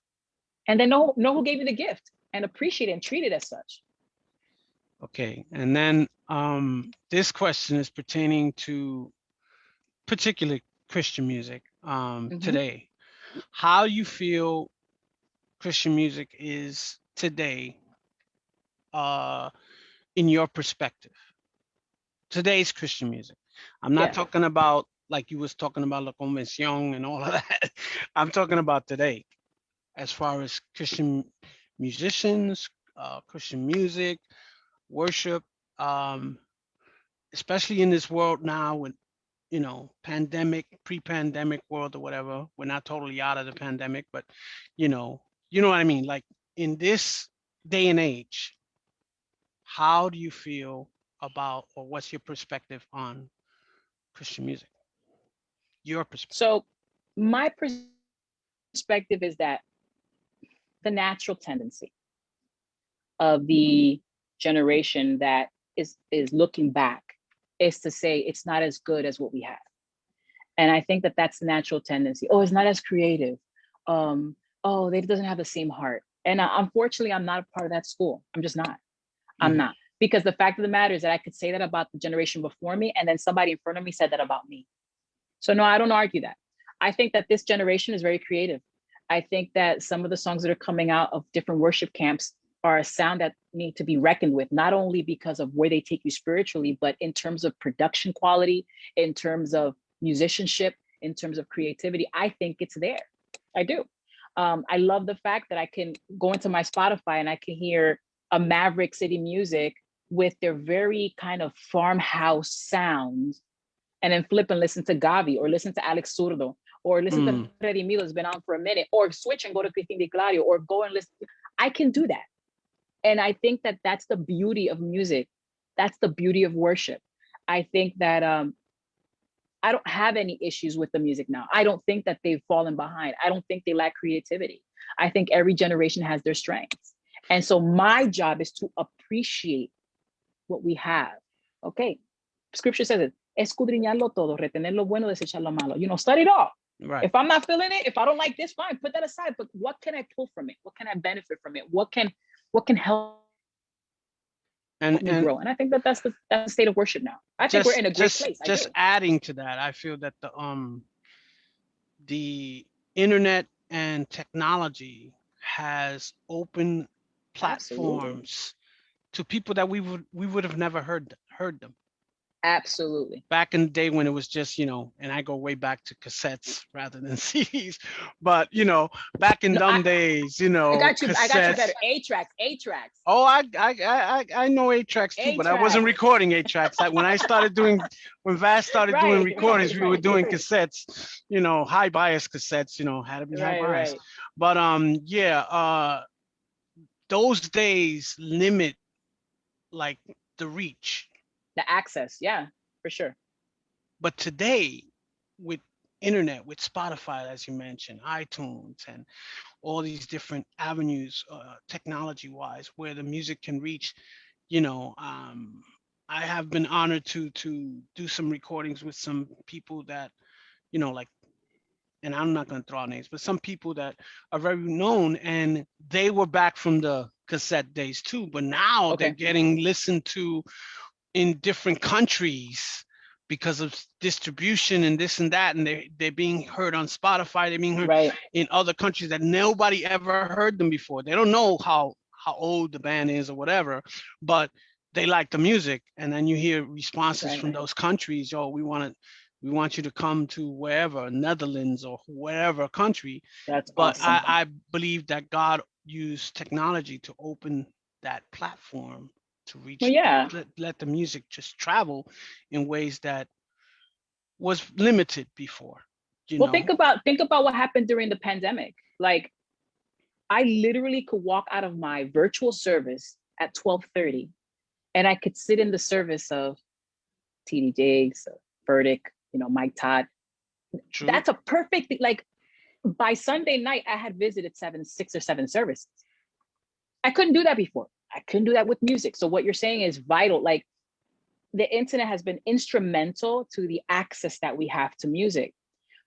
And then know who gave you the gift and appreciate it and treat it as such. Okay, and then this question is pertaining to particular Christian music today. How you feel Christian music is today, in your perspective? Today's Christian music. I'm not talking about like you was talking about La Convención and all of that. I'm talking about today, as far as Christian musicians, Christian music, worship, especially in this world now pandemic, pre-pandemic world or whatever. We're not totally out of the pandemic, but you know, you know what I mean? Like in this day and age, how do you feel about, or what's your perspective on Christian music? Your perspective. So my perspective is that the natural tendency of the generation that is looking back is to say it's not as good as what we have. And I think that that's the natural tendency. Oh, it's not as creative. Oh, they doesn't have the same heart. And unfortunately, I'm not a part of that school. I'm just not. I'm Mm-hmm. not. Because the fact of the matter is that I could say that about the generation before me, and then somebody in front of me said that about me. So no, I don't argue that. I think that this generation is very creative. I think that some of the songs that are coming out of different worship camps are a sound that need to be reckoned with, not only because of where they take you spiritually, but in terms of production quality, in terms of musicianship, in terms of creativity. I think it's there. I do. I love the fact that I can go into my Spotify and I can hear a Maverick City Music with their very kind of farmhouse sound, and then flip and listen to Gavi or listen to Alex Zurdo or listen to Mm. Freddy Milo, has been on for a minute, or switch and go to Cristina Di Clario or go and listen. I can do that. And I think that that's the beauty of music. That's the beauty of worship. I think that I don't have any issues with the music now. I don't think that they've fallen behind. I don't think they lack creativity. I think every generation has their strengths. And so my job is to appreciate what we have. Okay. Scripture says it. Escudriñarlo todo, retener lo bueno, desechar lo malo. Study it all. Right. If I'm not feeling it, if I don't like this, fine, put that aside. But what can I pull from it? What can I benefit from it? What can help me grow? And I think that that's the And state of worship now. I think we're in a great place. I do. just adding to that, I feel that the internet and technology has opened Absolutely. platforms to people that we would have never heard them Absolutely. back in the day when it was just, and I go way back to cassettes rather than CDs, but back in No, them days, I got you cassettes. better. A tracks. Oh, I know 8 tracks too, A but I wasn't tracks. recording 8 tracks. When Vast started doing Right, recordings, we were right, doing cassettes, high bias cassettes, had to be high right, bias. right. But yeah, those days limit like the reach. The access, yeah, for sure. But today, with internet, with Spotify, as you mentioned, iTunes, and all these different avenues, technology wise, where the music can reach, you know, um, I have been honored to do some recordings with some people that, like, and I'm not going to throw out names, but some people that are very known, and they were back from the cassette days too, but now they're Okay. getting listened to in different countries because of distribution and this and that, and they're being heard on Spotify, they're being heard Right. in other countries that nobody ever heard them before. They don't know how old the band is or whatever, but they like the music, and then you hear responses Right. from those countries. Oh, we want you to come to wherever, Netherlands or wherever country. That's But awesome. I believe that God used technology to open that platform to Well, reach, yeah. let the music just travel in ways that was limited before, you Well, know. think about what happened during the pandemic. Like, I literally could walk out of my virtual service at 12:30 and I could sit in the service of TD Jakes, Burdick, Mike Todd. True. That's a perfect thing. Like, by Sunday night, I had visited 6 or 7 services. I couldn't do that before. I couldn't do that with music. So what you're saying is vital. Like, the internet has been instrumental to the access that we have to music.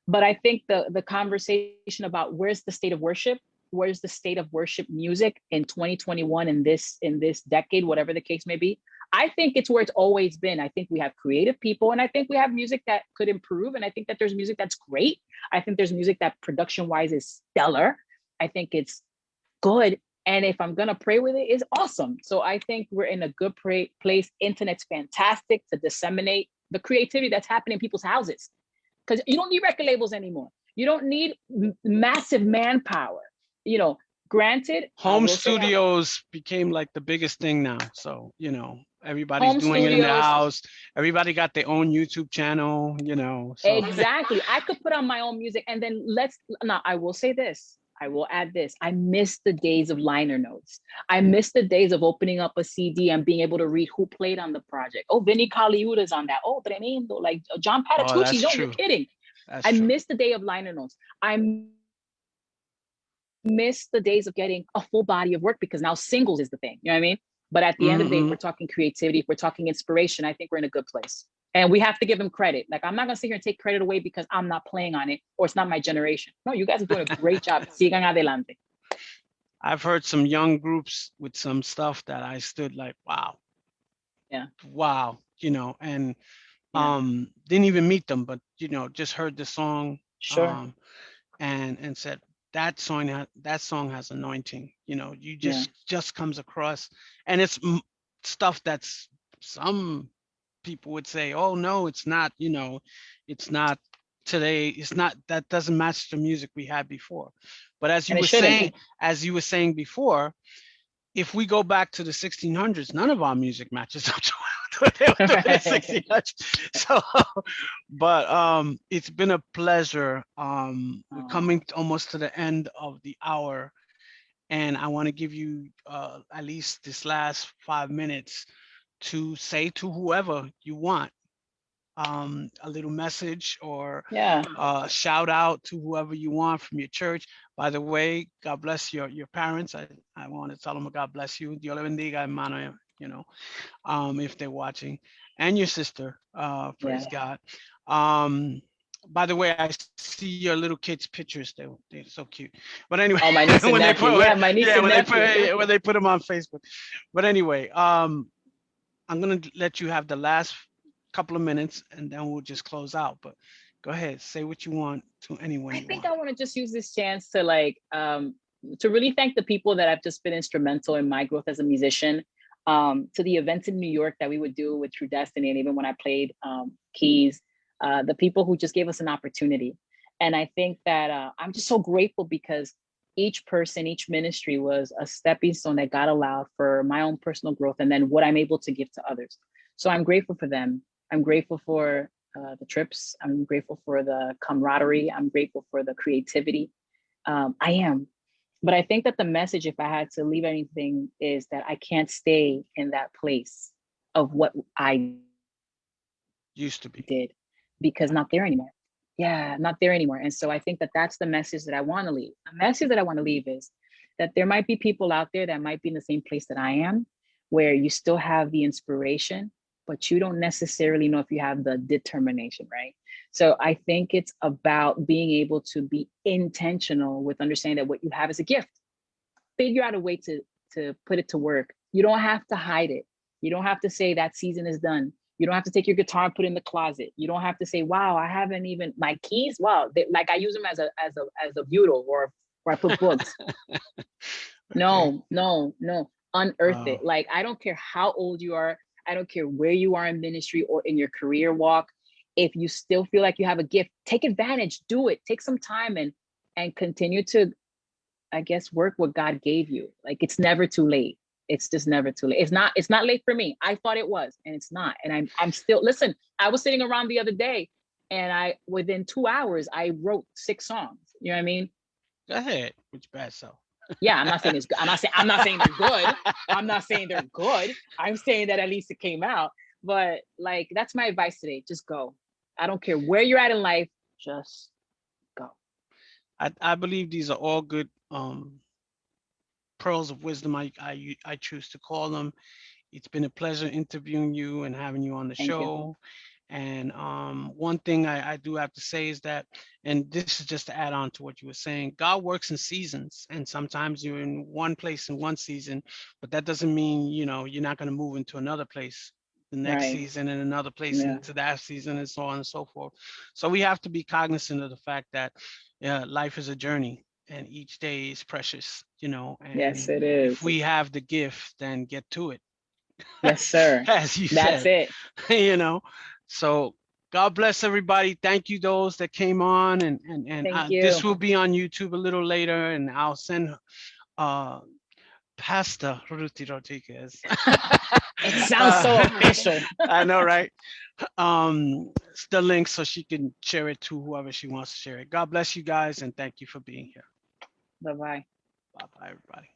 But I think the conversation about where's the state of worship, where's the state of worship music in 2021, in this decade, whatever the case may be, I think it's where it's always been. I think we have creative people, and I think we have music that could improve, and I think that there's music that's great. I think there's music that production wise is stellar. I think it's good. And if I'm gonna pray with it, it's awesome. So I think we're in a good place. Internet's fantastic to disseminate the creativity that's happening in people's houses, because you don't need record labels anymore. You don't need massive manpower. You know, Granted, I Home will say studios became like the biggest thing now. So, everybody's home doing it in their studios. house. Everybody got their own YouTube channel. So Exactly. I could put on my own music and then now I will say this. I will add this. I miss the days of liner notes. I miss the days of opening up a CD and being able to read who played on the project. Oh, Vinny Colaiuta's on that. Oh, tremendo. Like John oh, Patitucci. that's No, you're true. kidding. That's I true. miss the day of liner notes. I miss the days of getting a full body of work because now singles is the thing. You know what I mean? But at the end of the day, if Mm-hmm. we're talking creativity, if we're talking inspiration, I think we're in a good place. And we have to give them credit. Like, I'm not going to sit here and take credit away because I'm not playing on it or it's not my generation. No, you guys are doing a great job. Sigan adelante. I've heard some young groups with some stuff that I stood like, wow, Yeah. wow, and Yeah. didn't even meet them, but just heard the song, Sure. um, and said that song has anointing. You Yeah. just comes across, and it's stuff that's some people would say, oh no, it's not. It's not today. It's not that doesn't match the music we had before. But as you And it were shouldn't. saying, before, if we go back to the 1600s, none of our music matches up to what they were doing in the Right. 1600s. So, but it's been a pleasure. We're Oh, coming almost to the end of the hour, and I want to give you at least this last 5 minutes to say to whoever you want a little message or yeah. shout out to whoever you want from your church. By the way, God bless your parents. I want to tell them God bless you. Dios le bendiga, hermano, if they're watching, and your sister, Yeah. praise God. Um, by the way, I see your little kids' pictures. They're so cute. But anyway, Oh, my niece when and they nephew. put Yeah, my niece and nephew. when they put them on Facebook. But anyway, I'm gonna let you have the last couple of minutes, and then we'll just close out. But go ahead, say what you want to anyone I you think want. I want to just use this chance to really thank the people that have just been instrumental in my growth as a musician. To the events in New York that we would do with True Destiny, and even when I played keys, the people who just gave us an opportunity. And I think that I'm just so grateful because each person, each ministry was a stepping stone that God allowed for my own personal growth and then what I'm able to give to others. So I'm grateful for them. I'm grateful for the trips. I'm grateful for the camaraderie. I'm grateful for the creativity. I am. But I think that the message, if I had to leave anything, is that I can't stay in that place of what I Used to be. did because Right. not there anymore. Yeah, not there anymore. And so I think that that's the message that I want to leave. The message that I want to leave is that there might be people out there that might be in the same place that I am, where you still have the inspiration, but you don't necessarily know if you have the determination, right? So I think it's about being able to be intentional with understanding that what you have is a gift. Figure out a way to put it to work. You don't have to hide it. You don't have to say that season is done. You don't have to take your guitar and put it in the closet. You don't have to say, "Wow, I haven't even my keys. Wow, like I use them as a butyl or I put books." Okay. No, no, no. Unearth it. Wow. Like I don't care how old you are. I don't care where you are in ministry or in your career walk. If you still feel like you have a gift, take advantage. Do it. Take some time and continue to, I guess, work what God gave you. Like it's never too late. It's just never too late. It's not late for me. I thought it was, and it's not. And I'm still listen, I was sitting around the other day and I within 2 hours I wrote 6 songs. You know what I mean? Go ahead. Which bad so. Yeah, I'm not saying it's good. I'm not saying they're good. I'm not saying they're good. I'm saying that at least it came out. But like that's my advice today. Just go. I don't care where you're at in life, just go. I believe these are all good pearls of wisdom. I choose to call them. It's been a pleasure interviewing you and having you on the Thank you. show. And one thing I do have to say is that, and this is just to add on to what you were saying, God works in seasons. And sometimes you're in one place in one season, but that doesn't mean, you're not going to move into another place the next Right. season and another place Yeah. into that season and so on and so forth. So we have to be cognizant of the fact that life is a journey and each day is precious, Yes, and it if is. we have the gift, then get to it. Yes, sir. As you That's said, it. you know. So God bless everybody. Thank you those that came on, and Thank this you. will be on YouTube a little later, and I'll send uh, Pastor Ruthy Rodriguez. It sounds so official. I know, right? The link so she can share it to whoever she wants to share it. God bless you guys and thank you for being here. Bye bye. Bye bye, everybody.